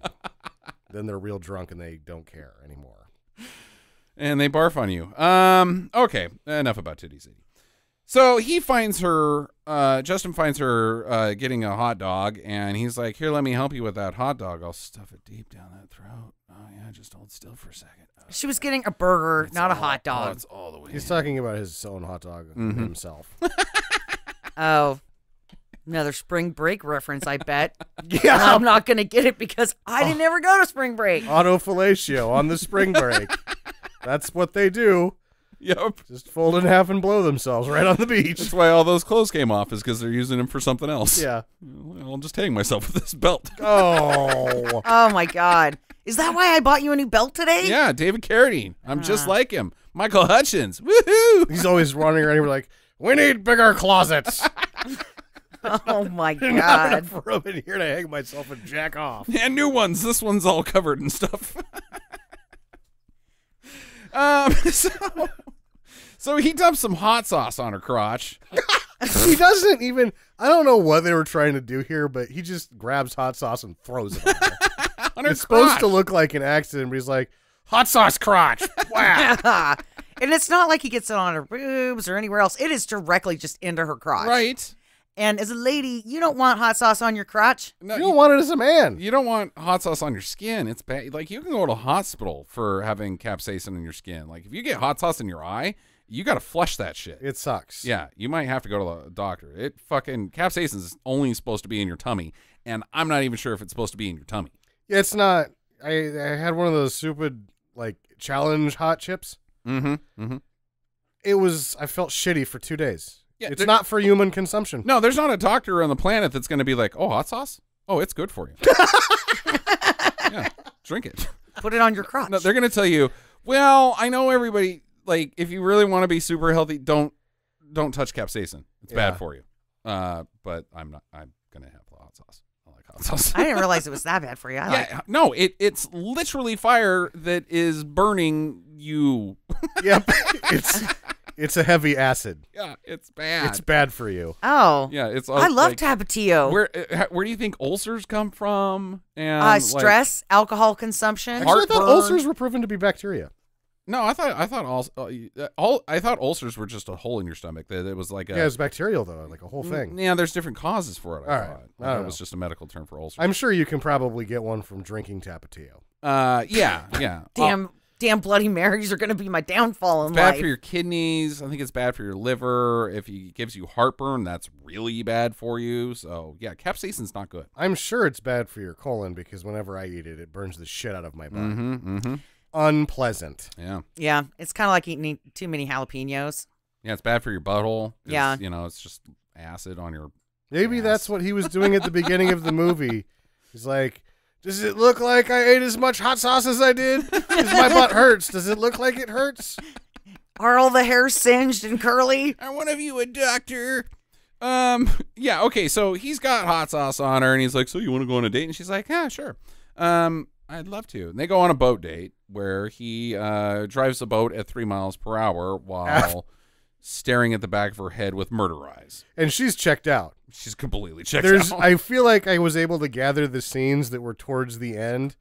Then they're real drunk, and they don't care anymore. And they barf on you. Okay, enough about Titty City. So he finds her, Justin finds her getting a hot dog, and he's like, here, let me help you with that hot dog. I'll stuff it deep down that throat. Oh, yeah, just hold still for a second. She was getting a burger, not a hot dog. It's all the way He's in. talking about his own hot dog himself. Oh, another spring break reference, I bet. Yeah. I'm not going to get it because I didn't ever go to spring break. Autofellatio on the spring break. That's what they do. Yep. Just fold in half and blow themselves right on the beach. That's why all those clothes came off, is because they're using them for something else. Yeah. Well, I'll just hang myself with this belt. Oh. Oh, my God. Is that why I bought you a new belt today? Yeah, David Carradine. I'm just like him. Michael Hutchins. Woohoo! He's always running around here like, we need bigger closets. Oh, my Not God. enough room in here to hang myself and jack off. And new ones. This one's all covered and stuff. So he dumps some hot sauce on her crotch. He doesn't even, I don't know what they were trying to do here, but he just grabs hot sauce and throws it on her. On her It's supposed crotch. to look like an accident, but he's like, hot sauce crotch. Wow. And it's not like he gets it on her boobs or anywhere else. It is directly just into her crotch. Right. And as a lady, you don't want hot sauce on your crotch. No, You don't want it as a man. You don't want hot sauce on your skin. It's bad. Like, you can go to a hospital for having capsaicin in your skin. Like, if you get hot sauce in your eye, you got to flush that shit. It sucks. Yeah, you might have to go to the doctor. It fucking capsaicin is only supposed to be in your tummy, and I'm not even sure if it's supposed to be in your tummy. Yeah, it's not. I had one of those stupid, like, challenge hot chips. Mm-hmm. Mm-hmm. It was, I felt shitty for 2 days. Yeah, it's not for human consumption. No, there's not a doctor on the planet that's going to be like, oh, hot sauce? Oh, it's good for you. Yeah, drink it. Put it on your crotch. No, they're going to tell you, well, I know everybody, like, if you really want to be super healthy, don't touch capsaicin. It's bad for you. But I'm going to have the hot sauce. I like hot sauce. I didn't realize it was that bad for you. No, it's literally fire that is burning you. Yep. It's a heavy acid. Yeah, it's bad. It's bad for you. Oh. Yeah, it's. I love like, Tapatio. Where do you think ulcers come from? And stress, alcohol consumption. Actually, I thought heartburn. ulcers were proven to be bacteria. No, I thought I thought ulcers were just a hole in your stomach. That it was like a. Yeah, it's bacterial though, like a whole thing. Yeah, there's different causes for it. I All right. thought. I don't it was know. just a medical term for ulcers. I'm sure you can probably get one from drinking Tapatio. Yeah. Damn Bloody Marys are going to be my downfall in It's bad life. for your kidneys. I think it's bad for your liver. If it gives you heartburn, that's really bad for you. So yeah, capsaicin's not good. I'm sure it's bad for your colon because whenever I eat it, it burns the shit out of my body. Mm-hmm. Unpleasant. Yeah. Yeah, it's kind of like eating too many jalapenos. Yeah, it's bad for your butthole. Yeah. It's just acid on your. Maybe Yes. that's what he was doing at the beginning of the movie. He's like, does it look like I ate as much hot sauce as I did? Because my butt hurts. Does it look like it hurts? Are all the hairs singed and curly? Are one of you a doctor? Yeah, okay, so he's got hot sauce on her, and he's like, so you want to go on a date? And she's like, yeah, sure. I'd love to. And they go on a boat date where he drives a boat at 3 miles per hour while staring at the back of her head with murder eyes. And she's checked out. She's completely checked out. I feel like I was able to gather the scenes that were towards the end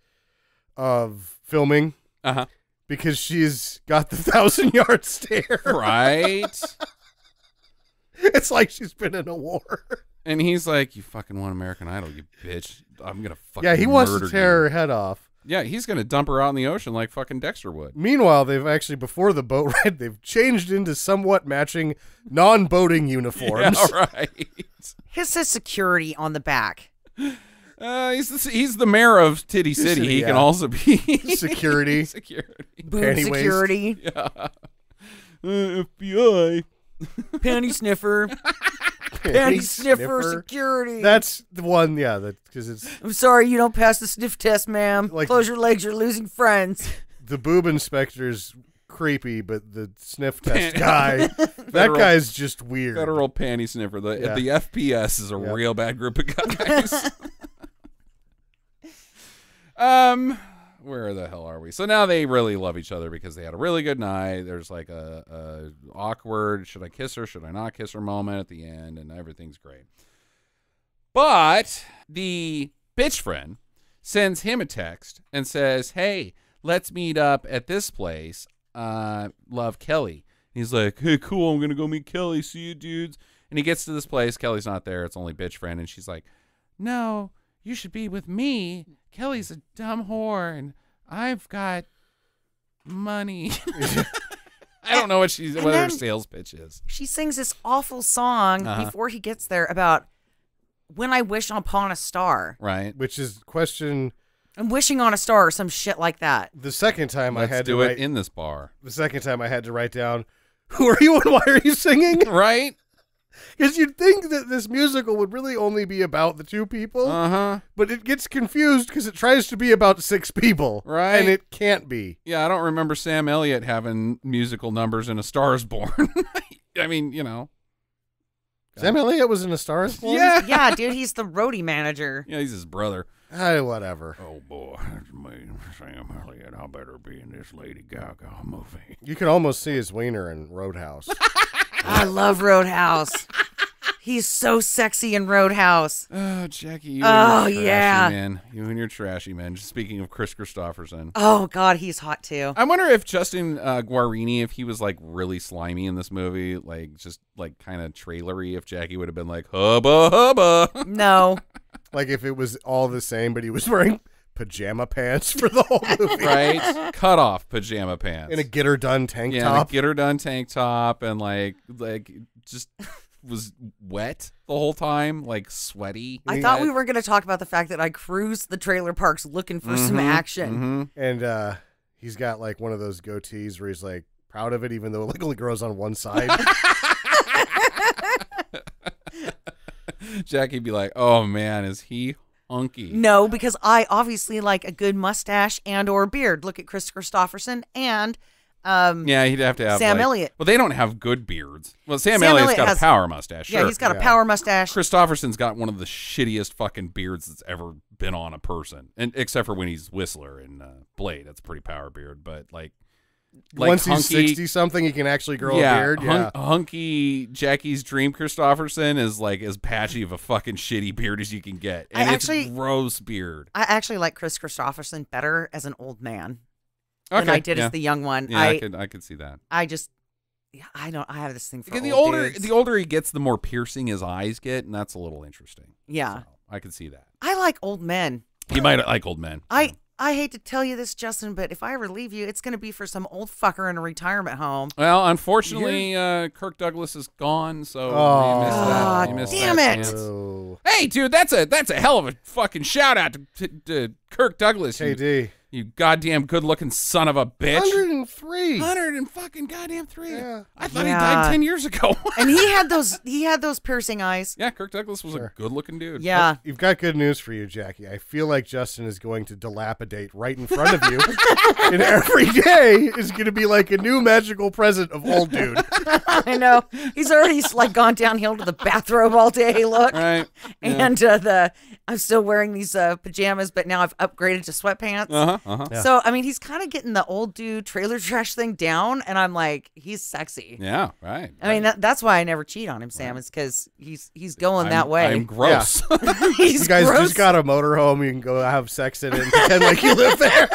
of filming Uh-huh. because she's got the 1,000-yard stare. Right? It's like she's been in a war. And he's like, "You fucking won American Idol, you bitch. I'm gonna fucking he wants murder to tear you." her head off. Yeah, he's gonna dump her out in the ocean like fucking Dexter would. Meanwhile, they've actually, before the boat ride, they've changed into somewhat matching non-boating uniforms. Yeah, right. His says security on the back. He's the mayor of Titty City. He can also be security. Security. Boob Panty waist. security. Yeah. FBI. Panty sniffer. Panty sniffer security. That's the one, yeah, because it's I'm sorry you don't pass the sniff test, ma'am. Like- Close your legs, you're losing friends. the boob inspector's creepy, but the sniff test guy, that Federal- guy's just weird. Federal panty sniffer. The FPS is a Yeah. real bad group of guys. Where the hell are we? So now they really love each other because they had a really good night. There's like a awkward, should I kiss her, should I not kiss her moment at the end, and everything's great. But the bitch friend sends him a text and says, "Hey, let's meet up at this place. Love, Kelly." He's like, "Hey, cool, I'm going to go meet Kelly. See you, dudes." And he gets to this place. Kelly's not there. It's only bitch friend. And she's like, "No, you should be with me. Kelly's a dumb whore, and I've got money." I don't know what what her sales pitch is. She sings this awful song before he gets there about when I wish upon a star. Right. Which is question. I'm wishing on a star or some shit like that. The second time Let's I had do to it write, in this bar. The second time I had to write down, who are you and why are you singing? Right? Because you'd think that this musical would really only be about the two people, but it gets confused because it tries to be about 6 people, Right. and it can't be. Yeah, I don't remember Sam Elliott having musical numbers in A Star Is Born. I mean, you know. Sam Elliott was in A Star Is Born? Yeah. Yeah, dude, he's the roadie manager. Yeah, he's his brother. Whatever. Oh, boy. That's me, Sam Elliott. I better be in this Lady Gaga movie. You can almost see his wiener in Roadhouse. I love Roadhouse. He's so sexy in Roadhouse. Oh, Jackie, you Oh, and your trashy yeah. man. You and your trashy man. Just speaking of Chris Christopherson. Oh, God, he's hot, too. I wonder if Justin Guarini, if he was like really slimy in this movie, like just like kind of trailery, if Jackie would have been like, hubba, hubba. No. Like if it was all the same, but he was wearing pajama pants for the whole movie. Right? Cut off pajama pants. And a get her done tank yeah, top. and a get her done tank top, and like just was wet the whole time, like sweaty. I thought we were going to talk about the fact that I cruised the trailer parks looking for some action. And he's got like one of those goatees where he's like proud of it, even though it like only grows on one side. Jackie'd be like, "Oh man, is he hunky?" No, because I obviously like a good mustache and or beard. Look at Chris Christopherson and Yeah, he'd have to have Sam like, Elliott. Well, they don't have good beards. Well, Sam Elliott Elliott's got has- a power mustache. Yeah, Sure. he's got a power mustache. Christopherson's got one of the shittiest fucking beards that's ever been on a person, and except for when he's Whistler in Blade, that's a pretty power beard. But like Once he's hunky, 60 something, he can actually grow a beard. Yeah. hunky Jackie's dream Christopherson is like as patchy of a fucking shitty beard as you can get, and it's gross beard. I actually like Chris Christopherson better as an old man Okay, than I did yeah. as the young one. Yeah, I could see that. I just, I have this thing for Because old the dudes. older he gets, the more piercing his eyes get, and that's a little interesting. Yeah. So, I could see that. I like old men. You might like old men. I hate to tell you this, Justin, but if I ever leave you, it's going to be for some old fucker in a retirement home. Well, unfortunately, Kirk Douglas is gone, so Oh. you missed that. You missed Damn that it. chance. Oh. Hey, dude, that's a hell of a fucking shout out to Kirk Douglas. KD. You goddamn good looking son of a bitch. 103. 100 and fucking goddamn 3. Yeah. I thought he Yeah. died 10 years ago. And he had those piercing eyes. Yeah, Kirk Douglas was a good looking dude. Yeah. You've got good news for you, Jackie. I feel like Justin is going to dilapidate right in front of you. And every day is going to be like a new magical present of old dude. I know. He's already like gone downhill to the bathrobe all day, look. Right. Yeah. And I'm still wearing these pajamas, but now I've upgraded to sweatpants. Yeah. So, I mean, he's kind of getting the old dude trailer trash thing down, and I'm like, he's sexy. Yeah, right. I mean, that's why I never cheat on him, Sam, is because he's going that way. I'm gross. He's You guys gross. just got a motorhome. You can go have sex in it and pretend like you live there.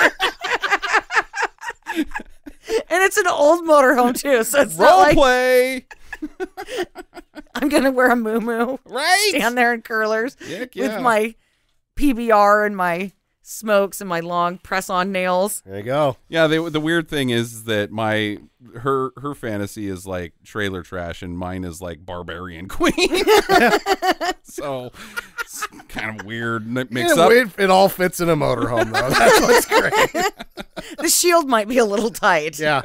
And it's an old motorhome, too, so it's not Role like... play. I'm going to wear a muumuu. Right? Stand there in curlers Heck yeah. with my PBR and my smokes and my long press-on nails. There you go. Yeah, the weird thing is that her fantasy is like trailer trash and mine is like barbarian queen. So it's kind of weird mix up. It all fits in a motorhome, though. That's what's great. The shield might be a little tight. Yeah.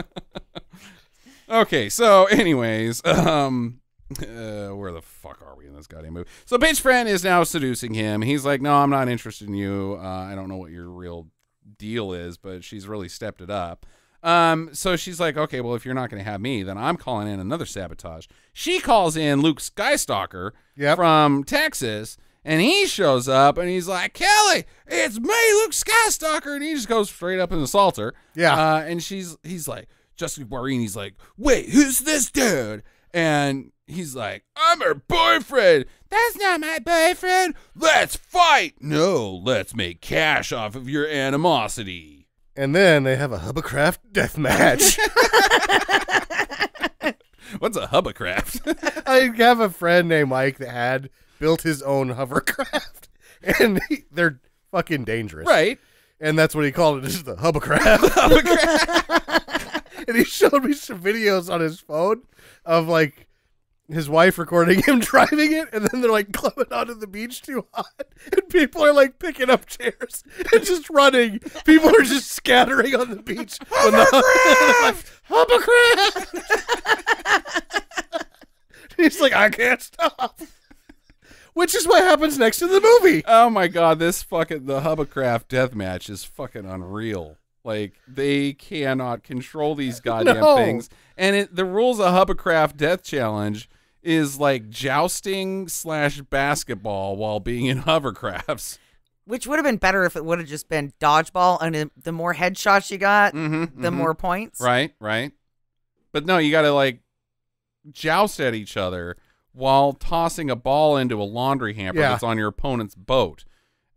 Okay, so anyways, where the fuck are we in this goddamn movie? So bitch friend is now seducing him. He's like, no, I'm not interested in you. I don't know what your real deal is, but she's really stepped it up. So she's like, okay, well, if you're not going to have me, then I'm calling in another sabotage. She calls in Luke Skystalker from Texas, and he shows up, and he's like, Kelly, it's me, Luke Skystalker, and he just goes straight up and assaults her. Yeah. And he's like, Justin Guarini, like, wait, who's this dude? And he's like, I'm her boyfriend. That's not my boyfriend. Let's fight. No, let's make cash off of your animosity. And then they have a hovercraft death match. What's a hovercraft? I have a friend named Mike that had built his own hovercraft, and they're fucking dangerous. Right. And that's what he called it, is the hovercraft. And he showed me some videos on his phone of like his wife recording him driving it, and then they're like climbing onto the beach too hot, and people are like picking up chairs and just running. People are just scattering on the beach. Hovercraft! He's like, I can't stop. Which is what happens next in the movie. Oh my god, the hovercraft deathmatch is fucking unreal. Like, they cannot control these goddamn things. And the rules of hovercraft death challenge is like jousting / basketball while being in hovercrafts. Which would have been better if it would have just been dodgeball, and the more headshots you got, the more points. Right. But no, you got to like joust at each other while tossing a ball into a laundry hamper that's on your opponent's boat.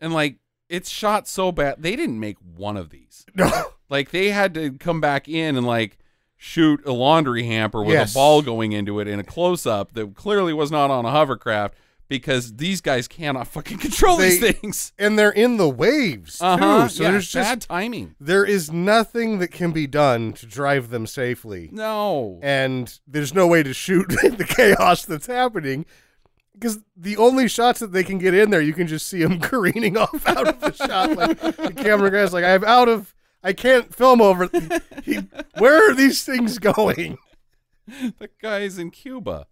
And like, it's shot so bad. They didn't make one of these. No. Like, they had to come back in and like shoot a laundry hamper with a ball going into it in a close-up that clearly was not on a hovercraft, because these guys cannot fucking control these things. And they're in the waves, too. So there's just bad timing. There is nothing that can be done to drive them safely. No. And there's no way to shoot the chaos that's happening, because the only shots that they can get in there, you can just see them careening off out of the shot. Like, the camera guy's like, I can't film over. Where are these things going? The guy's in Cuba.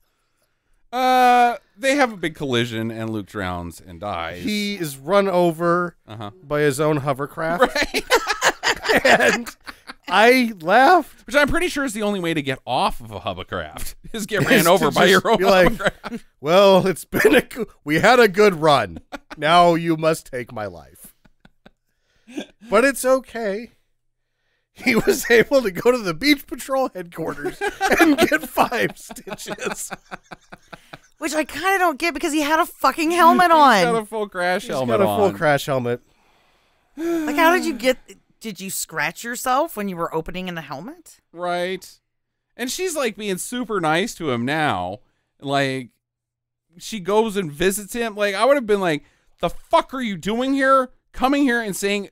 They have a big collision, and Luke drowns and dies. He is run over by his own hovercraft. Right. And I laughed. Which I'm pretty sure is the only way to get off of a hovercraft, is get ran over by your own hovercraft. Well, we had a good run. Now you must take my life. But it's okay. He was able to go to the Beach Patrol headquarters and get 5 stitches. Which I kind of don't get, because he had a fucking helmet on. He's got a full crash helmet on. He's got a full crash helmet. Like, how did you scratch yourself when you were opening in the helmet? Right. And she's like being super nice to him now. Like, she goes and visits him. Like, I would have been like, the fuck are you doing here? Coming here and saying,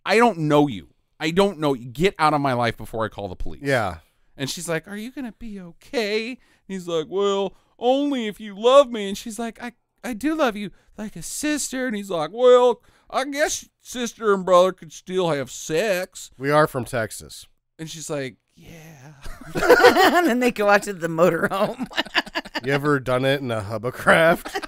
I don't know you. I don't know you. Get out of my life before I call the police. Yeah. And she's like, are you going to be okay? He's like, well, only if you love me. And she's like, I do love you like a sister. And he's like, well, I guess sister and brother could still have sex. We are from Texas. And she's like, yeah. And then they go out to the motorhome. You ever done it in a hovercraft?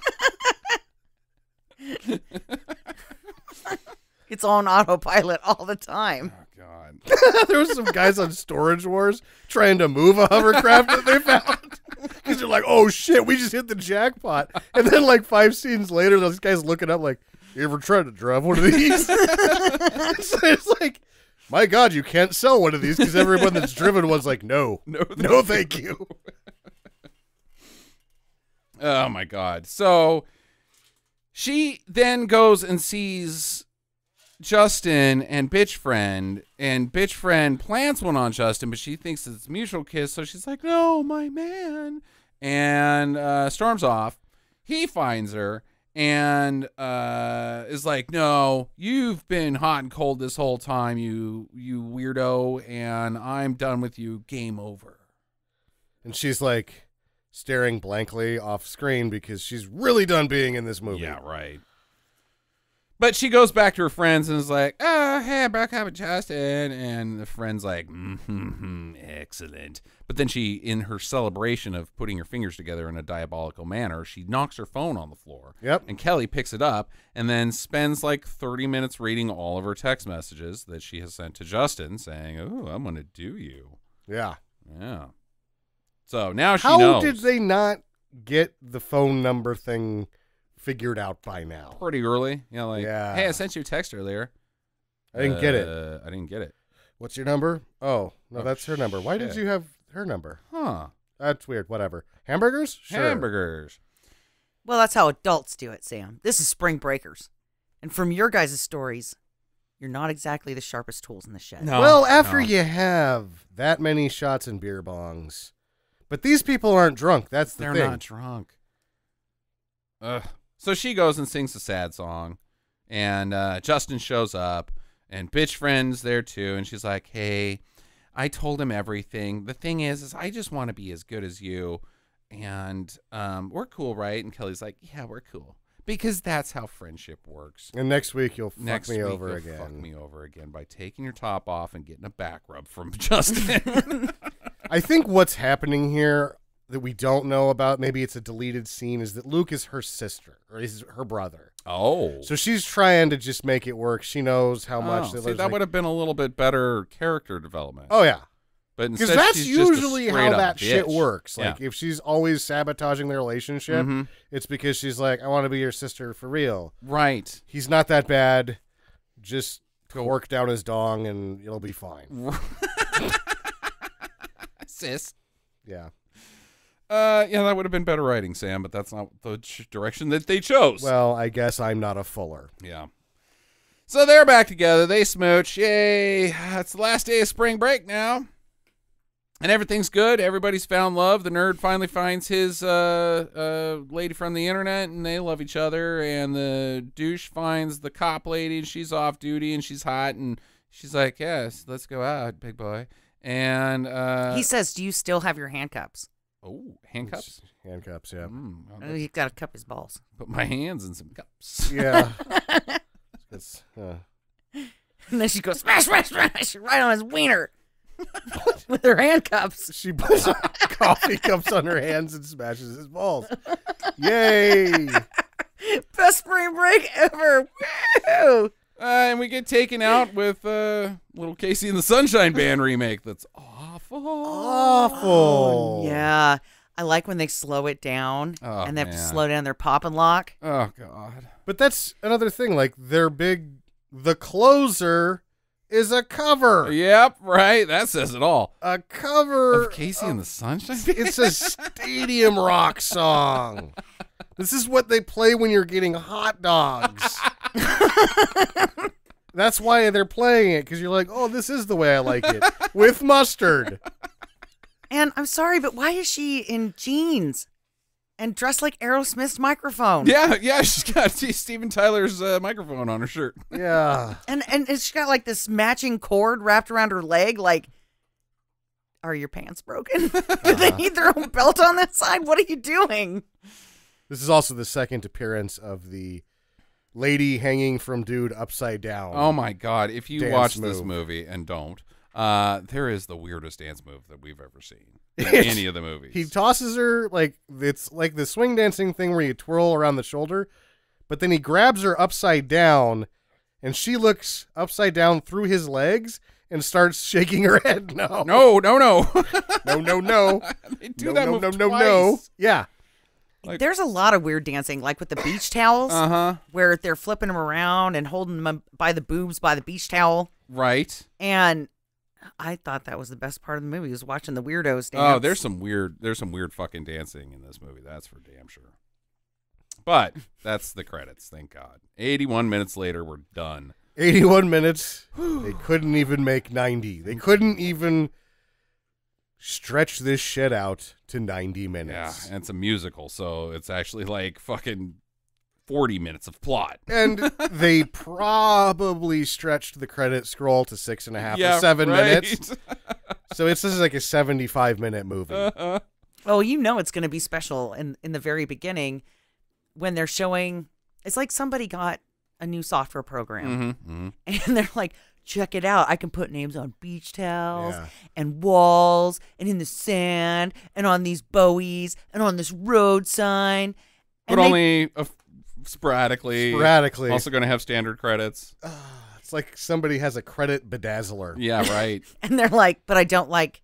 It's on autopilot all the time. Oh, God. There was some guys on Storage Wars trying to move a hovercraft that they found. Because they're like, oh, shit, we just hit the jackpot. And then like 5 scenes later, those guys looking up like, you ever tried to drive one of these? So it's like, my God, you can't sell one of these, because everyone that's driven one's like, no, thank you. Oh, my God. So she then goes and sees Justin and bitch friend plants one on Justin, but she thinks it's a mutual kiss, so she's like, no, my man. and storms off. He finds her and is like, no, you've been hot and cold this whole time, you weirdo, and I'm done with you. Game over. And she's like staring blankly off screen because she's really done being in this movie. Yeah, right. But she goes back to her friends and is like, oh, hey, I broke up with Justin. And the friend's like, excellent. But then she, in her celebration of putting her fingers together in a diabolical manner, she knocks her phone on the floor. Yep. And Kelly picks it up and then spends like 30 minutes reading all of her text messages that she has sent to Justin saying, oh, I'm going to do you. Yeah. Yeah. So now she How knows. did they not get the phone number thing figured out by now? Pretty early. Yeah, like, Yeah. hey, I sent you a text earlier. I didn't get it. I didn't get it. What's your number? Oh, no, Oh, that's her number. Why did shit. you have her number? Huh. That's weird. Whatever. Hamburgers? Sure. Hamburgers. Well, that's how adults do it, Sam. This is Spring Breakers. And from your guys' stories, you're not exactly the sharpest tools in the shed. No. Well, after no. you have that many shots and beer bongs. But these people aren't drunk. That's the They're thing. not drunk. Ugh. So she goes and sings a sad song, and Justin shows up, and bitch friend's there too, and she's like, hey, I told him everything. The thing is I just want to be as good as you, and we're cool, right? And Kelly's like, yeah, we're cool. Because that's how friendship works. And next week you'll fuck Next me week over you'll again. Fuck me over again by taking your top off and getting a back rub from Justin. I think what's happening here that we don't know about, maybe it's a deleted scene, is that Luke is her sister, or is her brother. Oh. So she's trying to just make it work. She knows how much See, there's that like- would have been a little bit better character development. Oh, yeah. But Because instead that's she's just a usually how straight-up that shit bitch. works. Yeah. Like, if she's always sabotaging their relationship, Mhm. it's because she's like, I want to be your sister for real. Right. He's not that bad. Just work down his dong and it'll be fine. Sis. Yeah. Yeah, that would have been better writing, Sam, but that's not the direction that they chose. Well, I guess I'm not a Fuller. Yeah. So they're back together. They smooch. Yay. It's the last day of spring break now. And everything's good. Everybody's found love. The nerd finally finds his lady from the internet, and they love each other. And the douche finds the cop lady, and she's off duty, and she's hot. And she's like, yes, let's go out, big boy. And He says, do you still have your handcuffs? oh, handcuffs? Handcuffs, yeah. Oh, you've got to cup his balls. Put my hands in some cups. Yeah. It's, And then she goes, smash, smash, smash, right on his wiener. With her handcuffs. she puts coffee cups on her hands and smashes his balls. Yay! Best spring break ever. Woo! And we get taken out with little Casey and the Sunshine Band remake that's awful. Awful. Yeah. I like when they slow it down Oh, and they have to man. slow down their pop and lock. Oh, God. But that's another thing. Like, the closer is a cover. Yep, right. That says it all. A cover. Of Casey and the Sunshine Band? It's a stadium rock song. This is what they play when you're getting hot dogs. That's why they're playing it, because you're like, oh, this is the way I like it. With mustard. And I'm sorry, but why is she in jeans and dressed like Aerosmith's microphone? Yeah, she's got Steven Tyler's microphone on her shirt. Yeah. And she's got like this matching cord wrapped around her leg. Like, are your pants broken? Do they need their own belt on that side? What are you doing? This is also the second appearance of the lady hanging from dude upside down. Oh, my God. If you Dance watch this move. movie and don't, there is the weirdest dance move that we've ever seen in any of the movies. He tosses her, like, it's like the swing dancing thing where you twirl around the shoulder, but then he grabs her upside down, and she looks upside down through his legs and starts shaking her head. No. No. No. They do no, that no, move no, twice. no, no. Yeah. Like- There's a lot of weird dancing, like with the beach towels, Uh-huh. where they're flipping them around and holding them by the boobs by the beach towel. Right. And I thought that was the best part of the movie, was watching the weirdos dance. Oh, there's some weird fucking dancing in this movie. That's for damn sure. But that's the credits. Thank God. 81 minutes later, we're done. 81 minutes. They couldn't even make 90. They couldn't even stretch this shit out to 90 Yeah, minutes. and it's a musical, so it's actually like fucking 40 minutes of plot. And they probably stretched the credit scroll to 6.5 Yeah, or 7 right. minutes. So this is like a 75-minute movie. Oh, you know it's going to be special in the very beginning when they're showing. It's like somebody got a new software program, and they're like, check it out. I can put names on beach towels Yeah. and walls and in the sand and on these buoys and on this road sign. But And they- only sporadically. Sporadically. Also going to have standard credits. It's like somebody has a credit bedazzler. Yeah, right. And they're like, but I don't like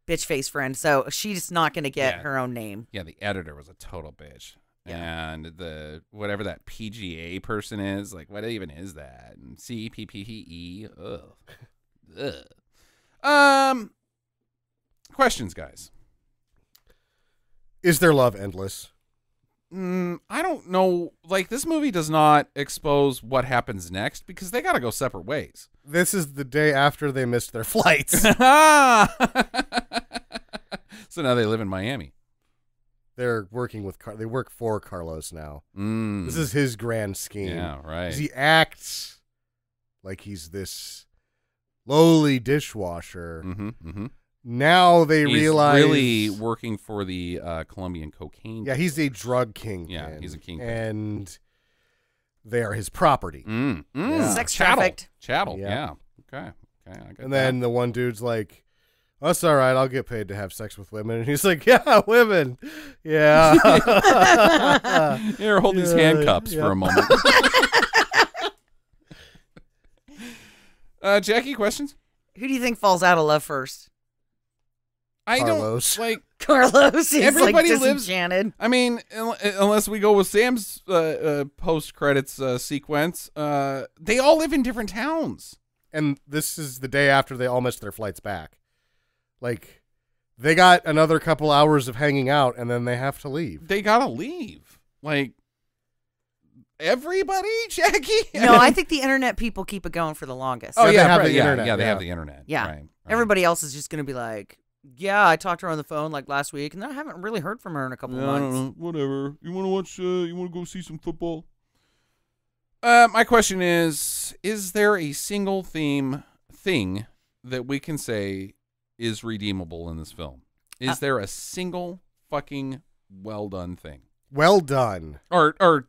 bitch face friend, so she's not going to get Yeah. her own name. Yeah, the editor was a total bitch. And the whatever that PGA person is, like, what even is that? And CPPE. Ugh. Ugh. Questions, guys. Is their love endless? I don't know. Like, this movie does not expose what happens next because they got to go separate ways. This is the day after they missed their flights. So now they live in Miami. They're working with they work for Carlos now. Mm. This is his grand scheme. Yeah, right. He acts like he's this lowly dishwasher. Mm-hmm. Now they He's realize really working for the Colombian cocaine. Yeah, he's a drug kingpin. Yeah, he's a kingpin. And they are his property. Yeah. Sex Chattel. trafficked. Chattel. Yeah. Yeah. Okay. I get And then the one dude's like, oh, that's all right. I'll get paid to have sex with women. And he's like, yeah, women. Yeah. that. Here, hold these Yeah, handcuffs yeah. for a moment. Jackie, questions? Who do you think falls out of love first? I Carlos. don't like. Carlos is Everybody like lives- disenchanted. I mean, unless we go with Sam's post credits sequence, they all live in different towns. And this is the day after they all missed their flights back. Like, they got another couple hours of hanging out, and then they have to leave. They gotta leave. Like, everybody, Jackie. No, I think the internet people keep it going for the longest. Oh Yeah, yeah, they have right, the yeah, internet, Yeah, they yeah. have the internet. Yeah. Right. Everybody else is just going to be like, yeah, I talked to her on the phone like last week, and I haven't really heard from her in a couple of months. Whatever. You want to watch? You want to go see some football? My question is there a single thing that we can say is redeemable in this film? Is there a single fucking well done thing? Well done. Or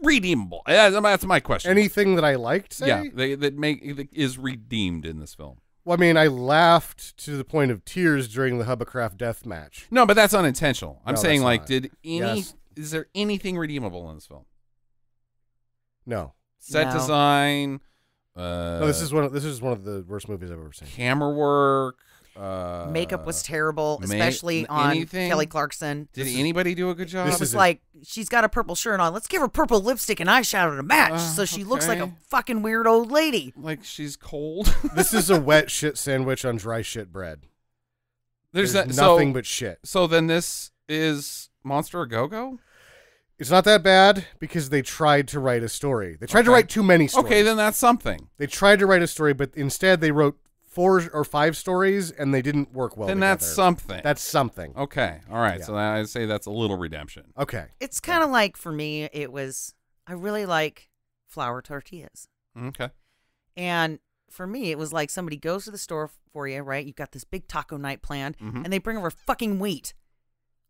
redeemable? That's my question. Anything that I liked, say? Yeah, that is redeemed in this film. Well, I mean, I laughed to the point of tears during the hovercraft death match. No, but that's unintentional. I'm No, saying, that's like, not. did any Yes. is there anything redeemable in this film? No. Set No. design. No, this is one of the worst movies I've ever seen. Camera work. Makeup was terrible, ma- especially on anything? Kelly Clarkson. Did anybody do a good job? this It was is like, she's got a purple shirt on. Let's give her purple lipstick and eyeshadow to match so she looks like a okay. fucking weird old lady. Like she's cold. This is a wet shit sandwich on dry shit bread. There's There's that, nothing but shit. So then this is Monster a Go-Go? It's not that bad because they tried to write a story. They tried to write too many stories. Okay, then that's something. They tried to write a story, but instead they wrote 4 or 5 stories, and they didn't work well Then together. that's something. That's something. Okay, all right. Yeah. So I say that's a little redemption. Okay. It's kind of like, for me, I really like flour tortillas. Okay. And for me, it was like somebody goes to the store for you, right? You've got this big taco night planned, Mhm. and they bring over fucking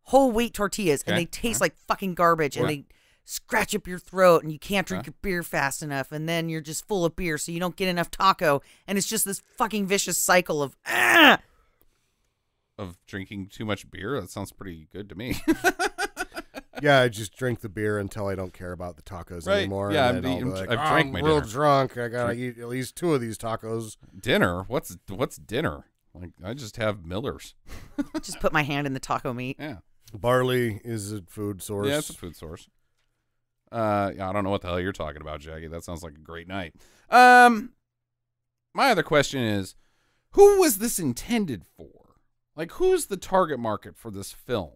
whole wheat tortillas, and Okay. they taste like fucking garbage, and What? they scratch up your throat, and you can't drink your beer fast enough, and then you're just full of beer, so you don't get enough taco, and it's just this fucking vicious cycle of Of drinking too much beer? That sounds pretty good to me. Yeah, I just drink the beer until I don't care about the tacos Right. anymore. Yeah, and then I'll be like, I've drank I'm my real dinner." drunk. I gotta eat at least 2 of these tacos. Dinner? What's dinner? Like, I just have Miller's. just put my hand in the taco meat. Yeah. Barley is a food source. Yeah, it's a food source. Yeah, I don't know what the hell you're talking about, Jackie. That sounds like a great night. My other question is, who was this intended for? Like, who's the target market for this film?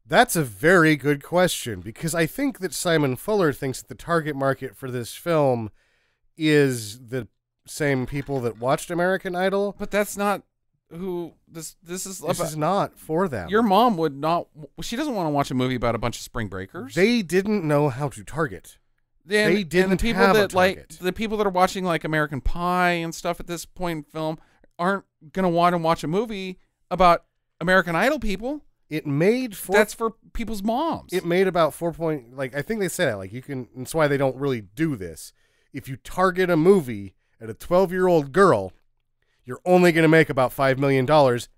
That's a very good question, because I think that Simon Fuller thinks that the target market for this film is the same people that watched American Idol. But that's not this is This about. is not for them. Your mom would not. She doesn't want to watch a movie about a bunch of spring breakers. They didn't know how to target. They didn't and the people have a that target. the people that are watching like American Pie and stuff at this point in film aren't gonna want to watch a movie about American Idol people. It made That's for people's moms. It made about 4 point. Like I think they said that. Like you can. That's why they don't really do this. If you target a movie at a 12-year-old girl, you're only going to make about $5 million,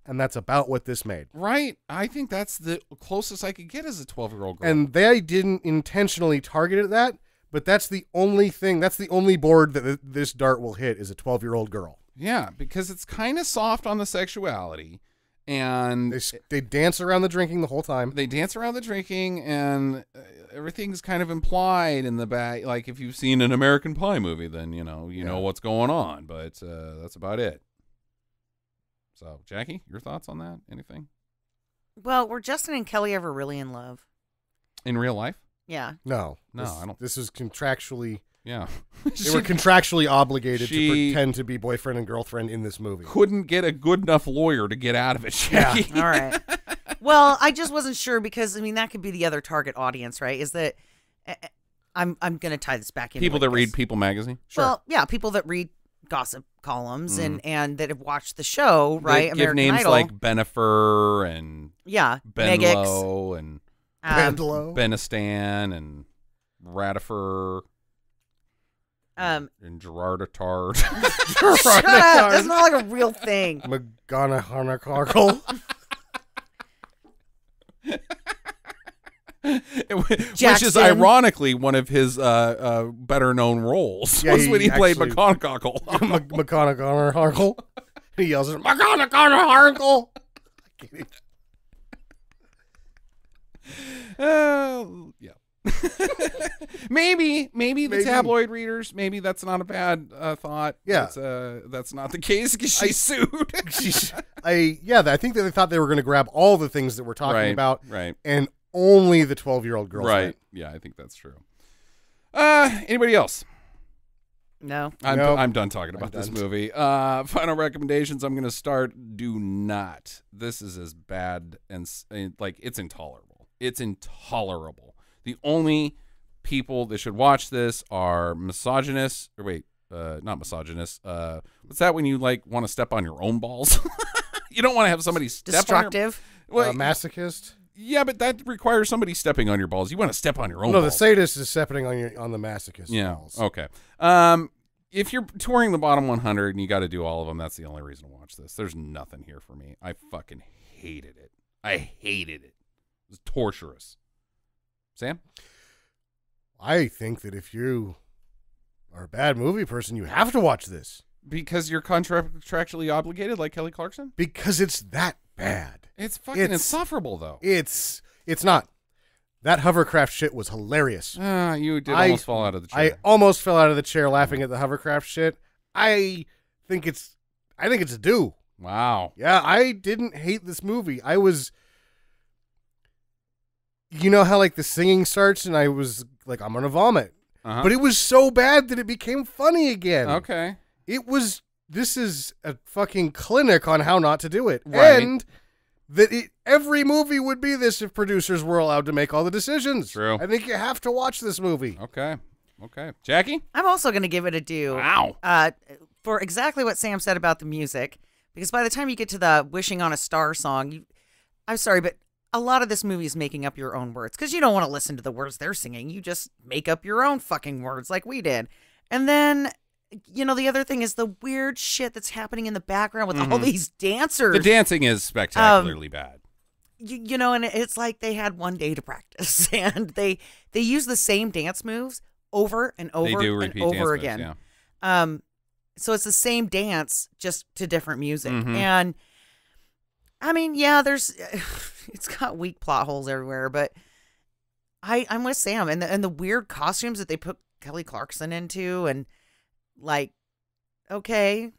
and that's about what this made. Right. I think that's the closest I could get as a 12-year-old girl. And they didn't intentionally target it that, but that's the only thing. That's the only board that this dart will hit is a 12-year-old girl. Yeah, because it's kind of soft on the sexuality. And they dance around the drinking the whole time. They dance around the drinking, and everything's kind of implied in the back. Like if you've seen an American Pie movie, then you know what's going on. But that's about it. So, Jackie, your thoughts on that? Anything? Well, were Justin and Kelly ever really in love? In real life? Yeah. No, I don't. This is contractually. Yeah. They were contractually obligated to pretend to be boyfriend and girlfriend in this movie. Couldn't get a good enough lawyer to get out of it, Jackie. All right. Well, I just wasn't sure because, I mean, that could be the other target audience, right? Is that I'm going to tie this back in. People that read People magazine? Sure. Well, yeah, people that read gossip columns and that have watched the show, right? They give names Idol. like Benifer and Benlow and Benistan and Ratifer. And Gerard Attard. Shut up! That's not like a real thing. McGonagall. Which is ironically one of his better known roles. Yeah, was when he played McGonagall. McGonagall. He yells at McGonagall. Yeah. maybe the tabloid readers, maybe that's not a bad thought. Yeah. That's not the case because she's sued. I think that they thought they were going to grab all the things that we're talking about. Right. And only the 12-year-old girls. Right. Yeah, I think that's true. Anybody else? No. I'm done talking about this movie. Final recommendations. I'm going to start. Do not. This is as bad and like it's intolerable. It's intolerable. The only people that should watch this are misogynists. Or wait, not misogynists. What's that when you like want to step on your own balls? You don't want to have somebody step destructive. On your, masochist. Yeah, but that requires somebody stepping on your balls. You want to step on your own. No, balls. the sadist is stepping on the masochist. Yeah. balls. Okay. If you're touring the bottom 100 and you got to do all of them, that's the only reason to watch this. There's nothing here for me. I fucking hated it. I hated it. It was torturous. Sam? I think that if you are a bad movie person, you have to watch this. Because you're contractually obligated like Kelly Clarkson? Because it's that bad. It's fucking insufferable, though. It's not. That hovercraft shit was hilarious. You did almost fall out of the chair. I almost fell out of the chair laughing at the hovercraft shit. I think it's a do. Wow. Yeah, I didn't hate this movie. I was... You know how like the singing starts and I was like, I'm going to vomit. Uh-huh. But it was so bad that it became funny again. Okay. This is a fucking clinic on how not to do it. Right. And that every movie would be this if producers were allowed to make all the decisions. True. I think you have to watch this movie. Okay. Jackie? I'm also going to give it a do. Wow. For exactly what Sam said about the music. Because by the time you get to the Wishing on a Star song, I'm sorry, but a lot of this movie is making up your own words. Because you don't want to listen to the words they're singing. You just make up your own fucking words like we did. And then... You know, the other thing is the weird shit that's happening in the background with all these dancers. The dancing is spectacularly bad. You know, and it's like they had one day to practice, and they use the same dance moves over and over and over again. Moves, yeah. So it's the same dance, just to different music. And I mean, yeah, it's got weak plot holes everywhere, but I'm with Sam, and the weird costumes that they put Kelly Clarkson into, and like, okay,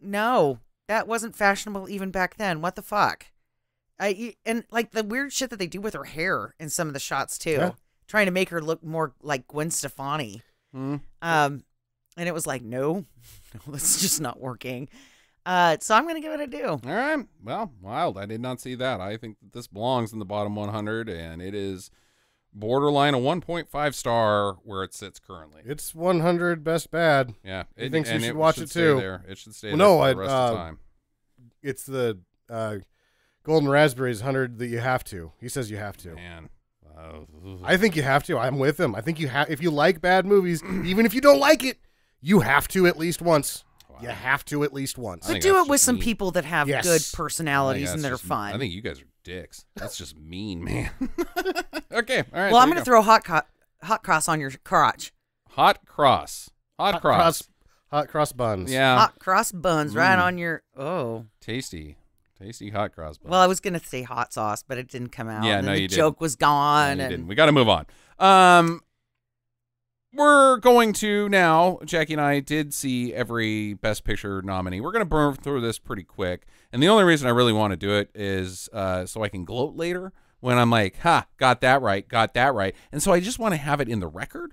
no, that wasn't fashionable even back then. What the fuck? And like the weird shit that they do with her hair in some of the shots too, trying to make her look more like Gwen Stefani. And it was like, no, that's just not working. So I'm going to give it a do. All right. Well, wild. I did not see that. I think that this belongs in the bottom 100, and it is borderline a 1.5 star where it sits currently. It's 100 best bad. Yeah. He thinks you and should watch it stay too. There. It should stay Well, there no, for the rest of the time. It's the Golden Raspberries 100 that you have to. He says you have to. Man. I think you have to. I'm with him. I think you have. If you like bad movies, even if you don't like it, you have to at least once. Wow. You have to at least once. But do it with some people that have good personalities and that are fun. I think you guys are dicks. That's just mean, man. Okay. All right. Well, I'm going to throw hot cross on your crotch. Hot cross. Hot cross buns. Yeah. Hot cross buns right on your. Oh. Tasty hot cross buns. Well, I was going to say hot sauce, but it didn't come out. Yeah, and no, the you joke was gone. No, you didn't. We got to move on. We're going to now, Jackie and I did see every Best Picture nominee. We're going to burn through this pretty quick. And the only reason I really want to do it is so I can gloat later when I'm like, got that right. And so I just want to have it in the record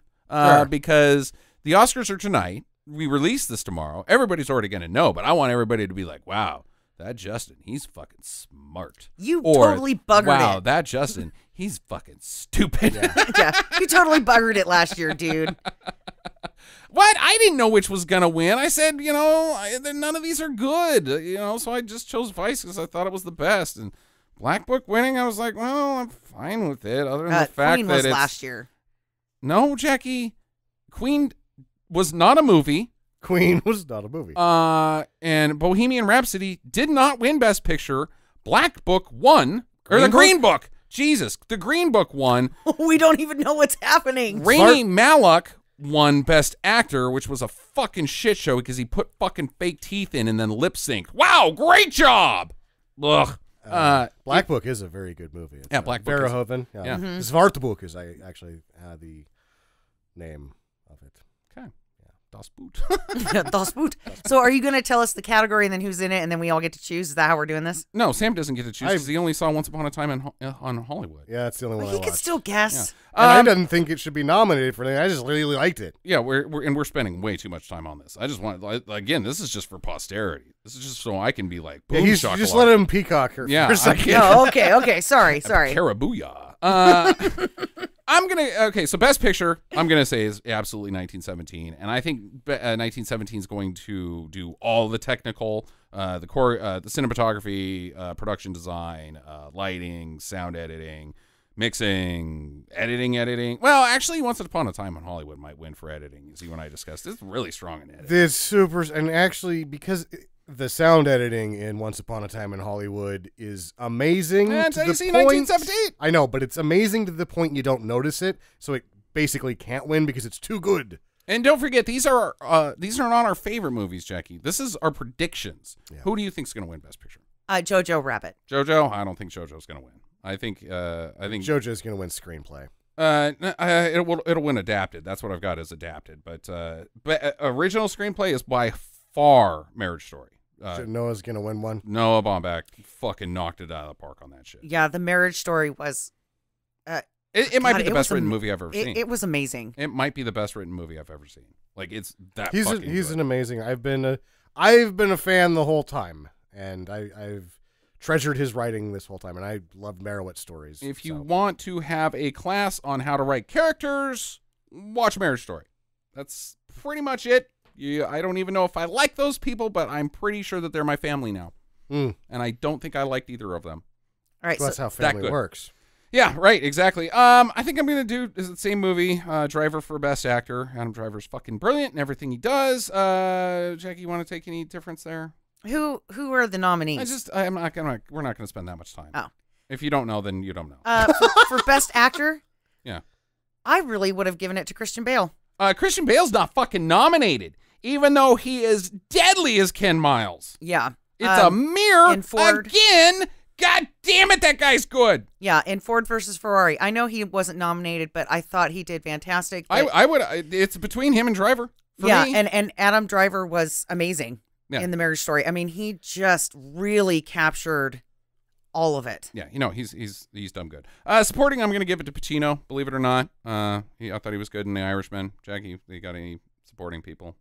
because the Oscars are tonight. We release this tomorrow. Everybody's already going to know, but I want everybody to be like, wow, that Justin, he's fucking smart. You totally buggered it. Wow, that Justin, he's fucking stupid. Yeah, you totally buggered it last year, dude. What? I didn't know which was going to win. I said, none of these are good, so I just chose Vice because I thought it was the best. And Black Book winning, I was like, well, I'm fine with it, other than the fact Queen that was it's... last year. No, Jackie, Queen was not a movie. Queen was not a movie. And Bohemian Rhapsody did not win Best Picture. Black Book won. The Green Book. Jesus. The Green Book won. We don't even know what's happening. Rami Malek won Best Actor, which was a fucking shit show because he put fucking fake teeth in and then lip synced. Wow, great job. Ugh. Black Book is a very good movie. It's, Black Book. Verhoeven. Yeah. Mm-hmm. Zwarteboek is actually the name of it. Okay. Das Boot. Das Boot. So are you going to tell us the category and then who's in it and then we all get to choose? Is that how we're doing this? No, Sam doesn't get to choose because he only saw Once Upon a Time on Hollywood. Yeah, that's the only one I He watched. could still guess. And I didn't think it should be nominated for anything. I just really liked it. Yeah, we're spending way too much time on this. I just want, again, this is just for posterity. This is just so I can be like, boom, yeah, just let him peacock her for a second. Oh, okay. Sorry. Carabooyah. So Best Picture, I'm going to say is absolutely 1917. And I think 1917 is going to do all the technical, the cinematography, production design, lighting, sound editing, mixing, editing. Well, actually, Once Upon a Time in Hollywood might win for editing, as you and I discussed. It's really strong in editing. It's super, and actually, because the sound editing in Once Upon a Time in Hollywood is amazing. And to the you see point, 1917. I know, but it's amazing to the point you don't notice it, so it basically can't win because it's too good. And don't forget, these are not our favorite movies, Jackie. This is our predictions. Yeah. Who do you think's going to win Best Picture? Jojo Rabbit. Jojo? I don't think Jojo's going to win. I think JoJo's going to win screenplay. It'll win adapted. That's what I've got as adapted. But original screenplay is by far Marriage Story. Noah's going to win one. Noah Baumbach fucking knocked it out of the park on that shit. Yeah, the Marriage Story was. It might be the best written movie I've ever seen. It was amazing. It might be the best written movie I've ever seen. Like it's that. He's good. an amazing. I've been a fan the whole time, and I've treasured his writing this whole time, and I loved Merowitz stories. If you want to have a class on how to write characters, watch Marriage Story. That's pretty much it. I don't even know if I like those people, but I'm pretty sure that they're my family now. And I don't think I liked either of them. All right, so that's how family works. Yeah, right, exactly. I think I'm going to do the same movie, Driver for Best Actor. Adam Driver's fucking brilliant in everything he does. Jackie, you want to take any difference there? Who are the nominees? we're not going to spend that much time. Oh. If you don't know, then you don't know. For Best Actor? Yeah. I really would have given it to Christian Bale. Christian Bale's not fucking nominated, even though he is deadly as Ken Miles. Yeah. It's a mirror again. God damn it, that guy's good. Yeah, in Ford versus Ferrari. I know he wasn't nominated, but I thought he did fantastic. I would. It's between him and Driver. For me. and Adam Driver was amazing in The Marriage Story. I mean, he just really captured all of it. Yeah, he's done good. Supporting, I'm going to give it to Pacino. Believe it or not, I thought he was good in The Irishman. Jackie, you got any supporting people?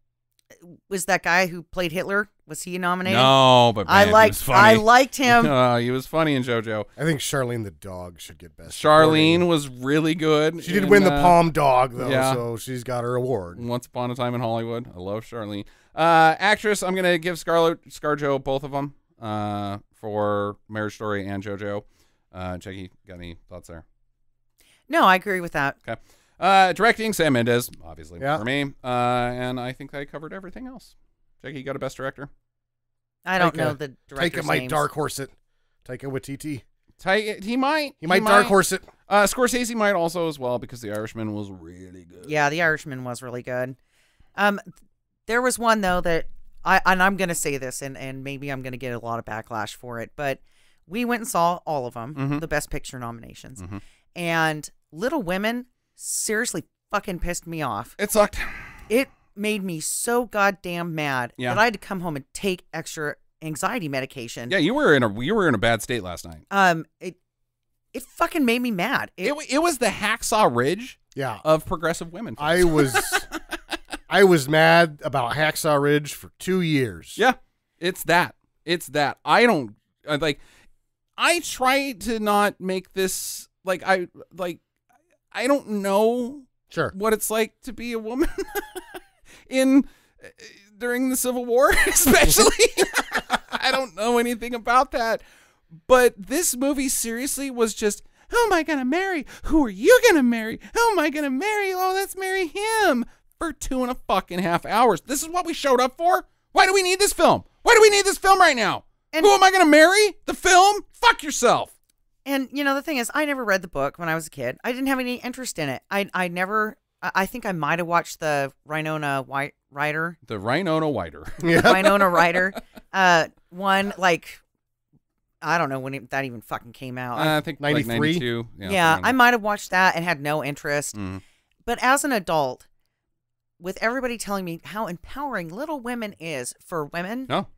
was that guy who played Hitler? Was he nominated? No, but man, he was funny. I liked him. He was funny in JoJo. I think Charlene the dog should get best. Charlene supporting. was really good. She did win the Palm Dog though, yeah. so she's got her award. Once Upon a Time in Hollywood. I love Charlene. Actress, I'm gonna give ScarJo both of them for Marriage Story and JoJo. Jackie, got any thoughts there? No, I agree with that. Okay. Directing, Sam Mendes, obviously, Yeah. for me. And I think I covered everything else. Jackie, you got a best director? I don't know the director's Taika might names. dark horse it. Taika Waititi. He might. He might dark horse it. Scorsese might also as well, because The Irishman was really good. Yeah, The Irishman was really good. There was one though that I'm going to say this, and maybe I'm going to get a lot of backlash for it, but we went and saw all of them, the Best Picture nominations, and Little Women seriously fucking pissed me off. It sucked. It made me so goddamn mad Yeah. that I had to come home and take extra anxiety medication. Yeah, you were in a bad state last night. It fucking made me mad. It was the Hacksaw Ridge Yeah. of progressive women. I was mad about Hacksaw Ridge for 2 years. Yeah, it's that. I don't I try to not make this I don't know Sure. what it's like to be a woman during the Civil War, especially. I don't know anything about that. But this movie seriously was just, who am I going to marry? Who are you going to marry? Who am I going to marry? Oh, let's marry him for 2.5 hours. This is what we showed up for? Why do we need this film? Why do we need this film right now? And who am I going to marry? The film? Fuck yourself. And, the thing is, I never read the book when I was a kid. I didn't have any interest in it. I think I might have watched the Winona Ryder. The Winona Ryder. Winona Ryder. One, I don't know when that even fucking came out. I think 93? 92. Yeah, I might have watched that and had no interest. But as an adult, with everybody telling me how empowering Little Women is for women, No,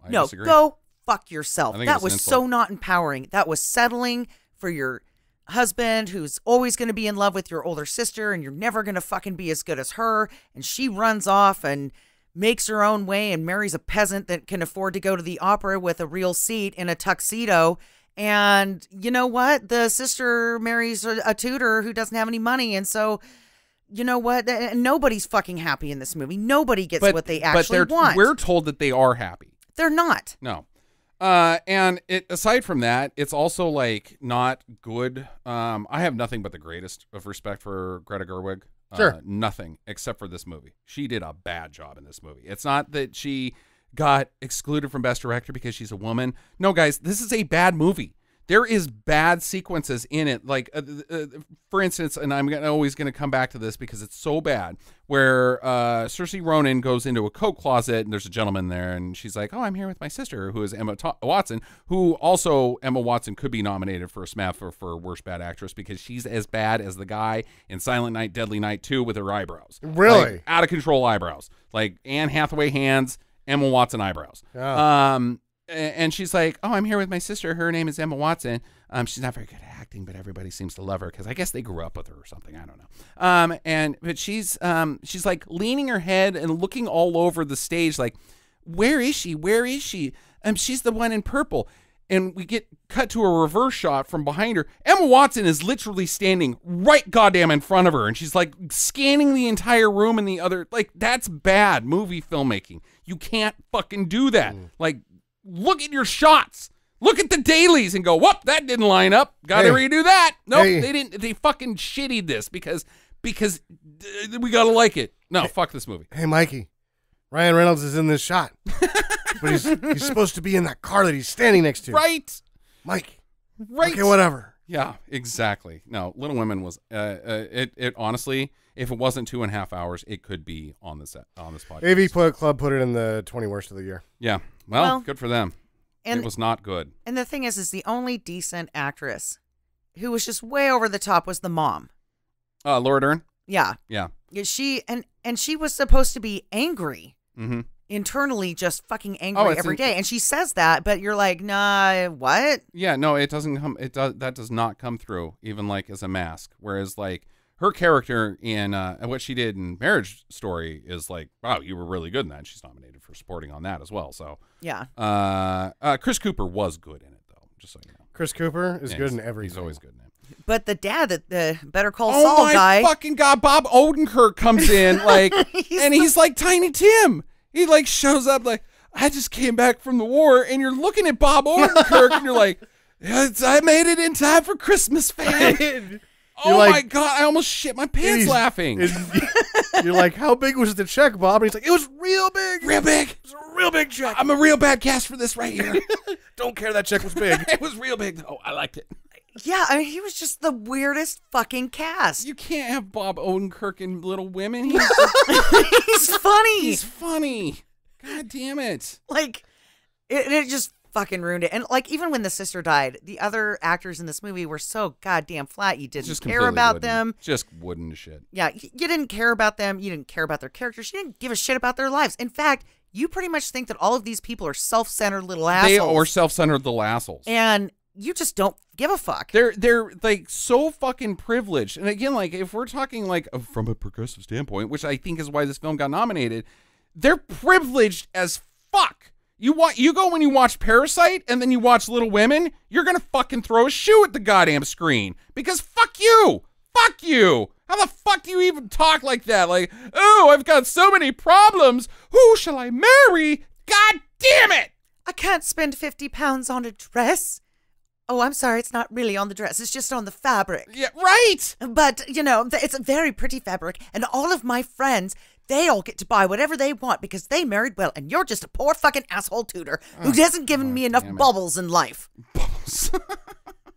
I no, disagree. go fuck yourself. I think That it's an was insult. so not empowering. That was settling for your husband who's always going to be in love with your older sister and you're never going to fucking be as good as her. And she runs off and makes her own way and marries a peasant that can afford to go to the opera with a real seat in a tuxedo. And you know what? The sister marries a tutor who doesn't have any money. And so, you know what? Nobody's fucking happy in this movie. Nobody gets what they actually want. We're told that they are happy. They're not. No. And aside from that, it's also not good. I have nothing but the greatest of respect for Greta Gerwig. Sure. Nothing except for this movie. She did a bad job in this movie. It's not that she got excluded from Best Director because she's a woman. No, guys, this is a bad movie. There is bad sequences in it. For instance, and I'm always going to come back to this because it's so bad, where Saoirse Ronan goes into a coat closet and there's a gentleman there and she's like, oh, I'm here with my sister, who is Emma Watson, who also Emma Watson could be nominated for a SMAP for Worst Bad Actress because she's as bad as the guy in Silent Night, Deadly Night 2 with her eyebrows. Really? Out of control eyebrows. Anne Hathaway hands, Emma Watson eyebrows. Oh. And she's like, oh, I'm here with my sister. Her name is Emma Watson. She's not very good at acting, but everybody seems to love her because I guess they grew up with her or something. I don't know. But she's leaning her head and looking all over the stage where is she? Where is she? She's the one in purple. And we get cut to a reverse shot from behind her. Emma Watson is literally standing right goddamn in front of her. And she's scanning the entire room and the other. That's bad movie filmmaking. You can't fucking do that. Look at your shots. Look at the dailies and go, whoop, that didn't line up. Got to redo that. Nope, they didn't. They fucking shittied this because we got to like it. No, fuck this movie. Hey, Mikey, Ryan Reynolds is in this shot. But he's supposed to be in that car that he's standing next to. Right. Mike. Right. Okay, whatever. Yeah, exactly. No, Little Women was, it honestly, if it wasn't 2.5 hours, it could be on this podcast. AV Club put it in the 20 worst of the year. Yeah. Well, good for them. And it was not good. And the thing is the only decent actress who was just way over the top was the mom. Laura Dern? Yeah. Yeah. She she was supposed to be angry. Mm-hmm. Internally just fucking angry every day. And she says that, but you're like, nah, what? Yeah, no, it doesn't come, that does not come through even as a mask. Whereas her character in what she did in Marriage Story is like, wow, you were really good in that. She's nominated for supporting on that as well. So Yeah. Chris Cooper was good in it, though, just so you know. Chris Cooper is good in everything. He's always good in it. But the dad, the Better Call Oh Saul my guy. fucking God, Bob Odenkirk comes in like, he's like Tiny Tim. He like shows up like, I just came back from the war, and you're looking at Bob Odenkirk and you're like, I made it in time for Christmas, fam. Oh like, my God, I almost shit my pants laughing. You're like, how big was the check, Bob? And he's like, it was real big. Real big. It was a real big check. I'm a real bad cast for this right here. Don't care that check was big. It was real big though. I liked it. Yeah, I mean, he was just the weirdest fucking cast. You can't have Bob Odenkirk in Little Women. He's He's funny. He's funny. God damn it. Like, it just fucking ruined it. And, like, even when the sister died, the other actors in this movie were so goddamn flat. You didn't Just care completely about wooden. them. Just wooden shit. Yeah, you didn't care about them. You didn't care about their characters. You didn't give a shit about their lives. In fact, you pretty much think that all of these people are self-centered little assholes. They are self-centered little assholes. And you just don't give a fuck. They're like so fucking privileged. And again, like if we're talking like from a progressive standpoint, which I think is why this film got nominated, they're privileged as fuck. You go when you watch Parasite and then you watch Little Women, you're gonna fucking throw a shoe at the goddamn screen because fuck you. Fuck you. How the fuck do you even talk like that? Like, oh, I've got so many problems. Who shall I marry? God damn it. I can't spend 50 pounds on a dress. Oh, I'm sorry, it's not really on the dress. It's just on the fabric. Yeah, right. But, you know, it's a very pretty fabric, and all of my friends, they all get to buy whatever they want because they married well, and you're just a poor fucking asshole tutor who hasn't given me enough bubbles in life. Bubbles.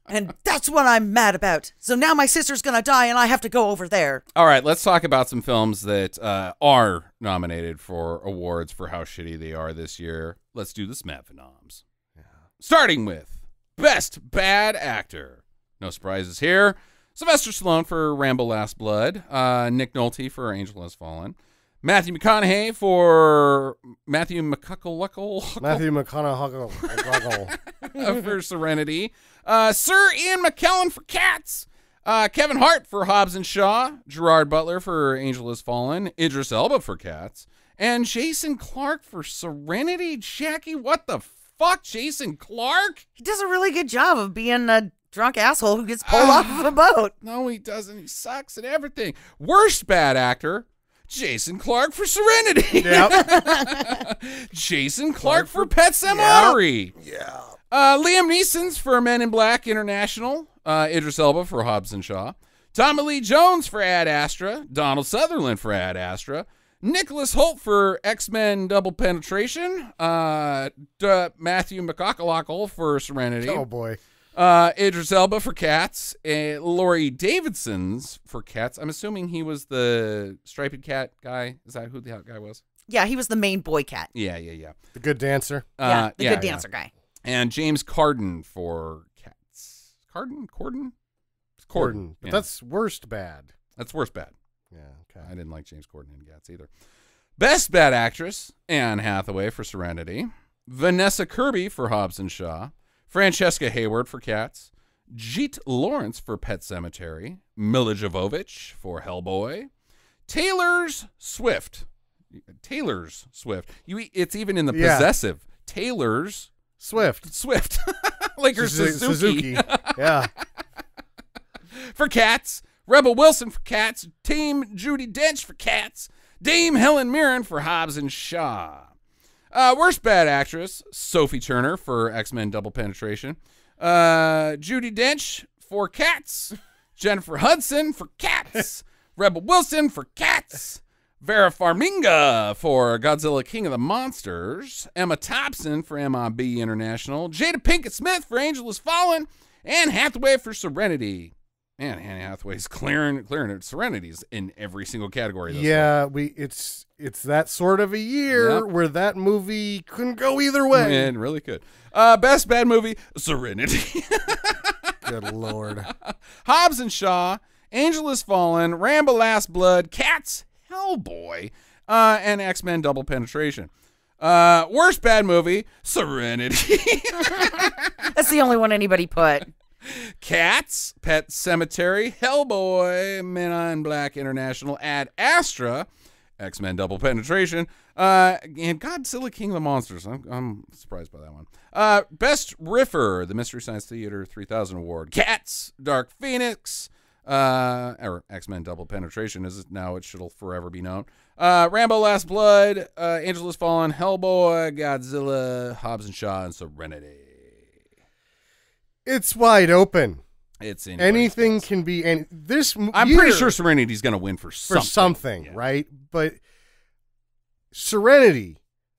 And that's what I'm mad about. So now my sister's gonna die, and I have to go over there. All right, let's talk about some films that are nominated for awards for how shitty they are this year. Let's do the Smathanoms. Yeah. Starting with Best Bad Actor. No surprises here. Sylvester Stallone for Rambo Last Blood. Nick Nolte for Angel Has Fallen. Matthew McConaughey for Matthew McConaughey for Serenity. Sir Ian McKellen for Cats. Kevin Hart for Hobbs and Shaw. Gerard Butler for Angel Has Fallen. Idris Elba for Cats. And Jason Clarke for Serenity. Jackie, what the fuck? Jason Clarke? He does a really good job of being a drunk asshole who gets pulled off of a boat. No, he doesn't. He sucks at everything. Worst bad actor. Jason Clarke for Serenity. Yep. Jason Clarke for Pet Sematary. Yeah. Liam Neeson's for Men in Black International. Idris Elba for Hobbs and Shaw. Tommy Lee Jones for Ad Astra. Donald Sutherland for Ad Astra. Nicholas Hoult for X-Men Double Penetration. Matthew McConaughey for Serenity. Oh, boy. Idris Elba for Cats. Laurie Davidson's for Cats. I'm assuming he was the striped cat guy. Is that who the guy was? Yeah, he was the main boy cat. Yeah. The good dancer. The good dancer guy. And James Corden for Cats. Corden? It's Corden. But Yeah. that's worst bad. That's worst bad. Yeah, okay. I didn't like James Corden in Cats either. Best Bad Actress, Anne Hathaway for Serenity. Vanessa Kirby for Hobbs and Shaw. Francesca Hayward for Cats. Jeet Lawrence for Pet Sematary. Mila Jovovich for Hellboy. Taylor Swift. It's even in the Yeah. possessive. Taylor's Swift. like her Suzuki. Yeah. For Cats. Rebel Wilson for Cats. Dame Judi Dench for Cats. Dame Helen Mirren for Hobbs and Shaw. Worst bad actress, Sophie Turner for X-Men Double Penetration. Judi Dench for Cats. Jennifer Hudson for Cats. Rebel Wilson for Cats. Vera Farmiga for Godzilla King of the Monsters. Emma Thompson for MIB International. Jada Pinkett Smith for Angel Has Fallen. Anne Hathaway for Serenity. Man, Anne Hathaway's clearing it. Serenity's in every single category. Yeah, it's that sort of a year where that movie couldn't go either way. And really could. Best bad movie, Serenity. Good Lord. Hobbs and Shaw, Angel Has Fallen, Rambo Last Blood, Cats, Hellboy, and X-Men Double Penetration. Worst bad movie, Serenity. That's the only one anybody put. Cats, Pet Cemetery, Hellboy, Men in Black International, Ad Astra, X-Men Double Penetration, and Godzilla King of the Monsters. I'm surprised by that one. Best Riffer, the Mystery Science Theater 3000 Award. Cats, Dark Phoenix, or X-Men Double Penetration is now it shall forever be known. Rambo Last Blood, Angel Has Fallen, Hellboy, Godzilla, Hobbs and Shaw, and Serenity. It's wide open. It's anything can be, and this I'm year, pretty sure Serenity's going to win for something. Yeah. Right? But Serenity,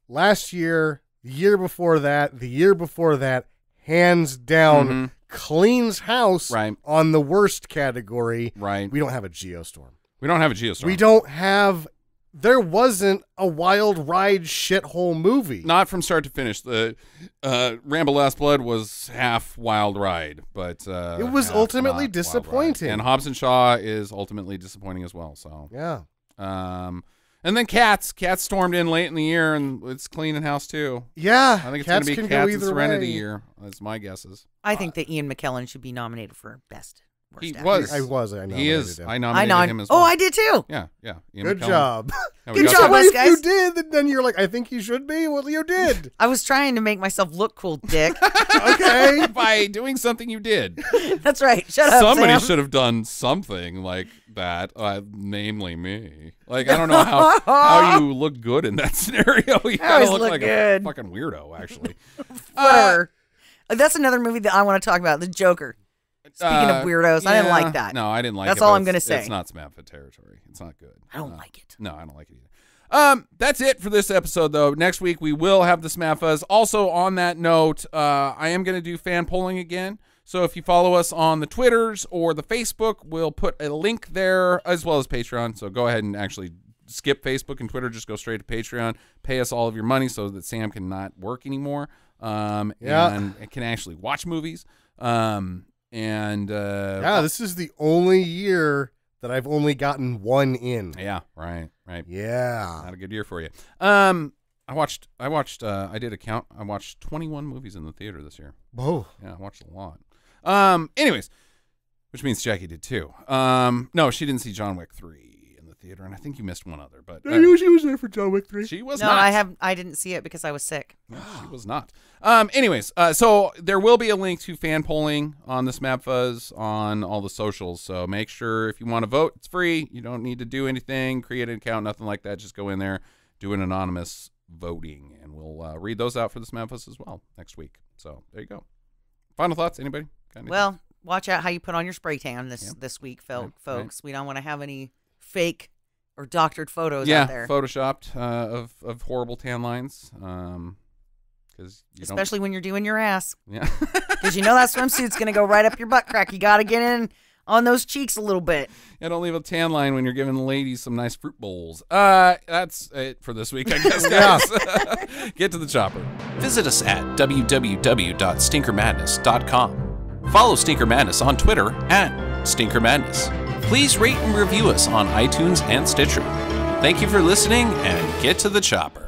last year, the year before that, hands down, cleans house on the worst category. Right. We don't have a Geostorm. There wasn't a wild ride shithole movie. Not from start to finish. The Rambo Last Blood was half wild ride, but it was ultimately disappointing. And Hobbs and Shaw is ultimately disappointing as well. So yeah. And then Cats stormed in late in the year, and it's cleaning house too. Yeah, I think it's going to be Cats and Serenity year. That's my guesses. I think that Ian McKellen should be nominated for best. He actor. was. I nominated him. I nominated him as well. Oh, I did too. Yeah. Ian Good McKellen. job. Good job, Well, us if guys. you did, then you're like, I think he should be. Well, you did. I was trying to make myself look cool, Dick. Okay. By doing something you did. That's right. Shut up, Somebody Sam. should have done something like that, namely me. Like, I don't know how you look good in that scenario. You kind of look like a fucking weirdo, actually. Whatever. That's another movie that I want to talk about, The Joker. Speaking of weirdos, I didn't like that. No, I didn't like it. That's all I'm going to say. It's not SMAPFA territory. It's not good. I don't like it. No, I don't like it either. That's it for this episode, though. Next week, we will have the SMAPFAs. Also, on that note, I am going to do fan polling again. So if you follow us on the Twitters or the Facebook, we'll put a link there, as well as Patreon. So go ahead and actually skip Facebook and Twitter. Just go straight to Patreon. Pay us all of your money so that Sam can not work anymore. And can actually watch movies. This is the only year that I've only gotten one in. Yeah, right. Yeah. Not a good year for you. I did a count. I watched 21 movies in the theater this year. Whoa. Yeah, I watched a lot. Anyways, which means Jackie did too. No, she didn't see John Wick 3 in the theater, and I think you missed one other, but she was there for John Wick 3. She was no, not. I didn't see it because I was sick. No, she was not. So there will be a link to fan polling on the SMAPFAs on all the socials. So make sure if you want to vote, it's free. You don't need to do anything, create an account, nothing like that. Just go in there, do an anonymous voting, and we'll read those out for the SMAPFAs as well next week. So there you go. Final thoughts, anybody? Well, watch out how you put on your spray tan this week, folks. Right. We don't want to have any fake or doctored photos out there. Photoshopped of horrible tan lines. Especially when you're doing your ass. Yeah. Because you know that swimsuit's going to go right up your butt crack. You got to get in on those cheeks a little bit. Yeah, don't leave a tan line when you're giving the ladies some nice fruit bowls. That's it for this week, I guess, guys. Get to the chopper. Visit us at www.stinkermadness.com. Follow Stinker Madness on Twitter at Stinker Madness. Please rate and review us on iTunes and Stitcher. Thank you for listening, and get to the chopper.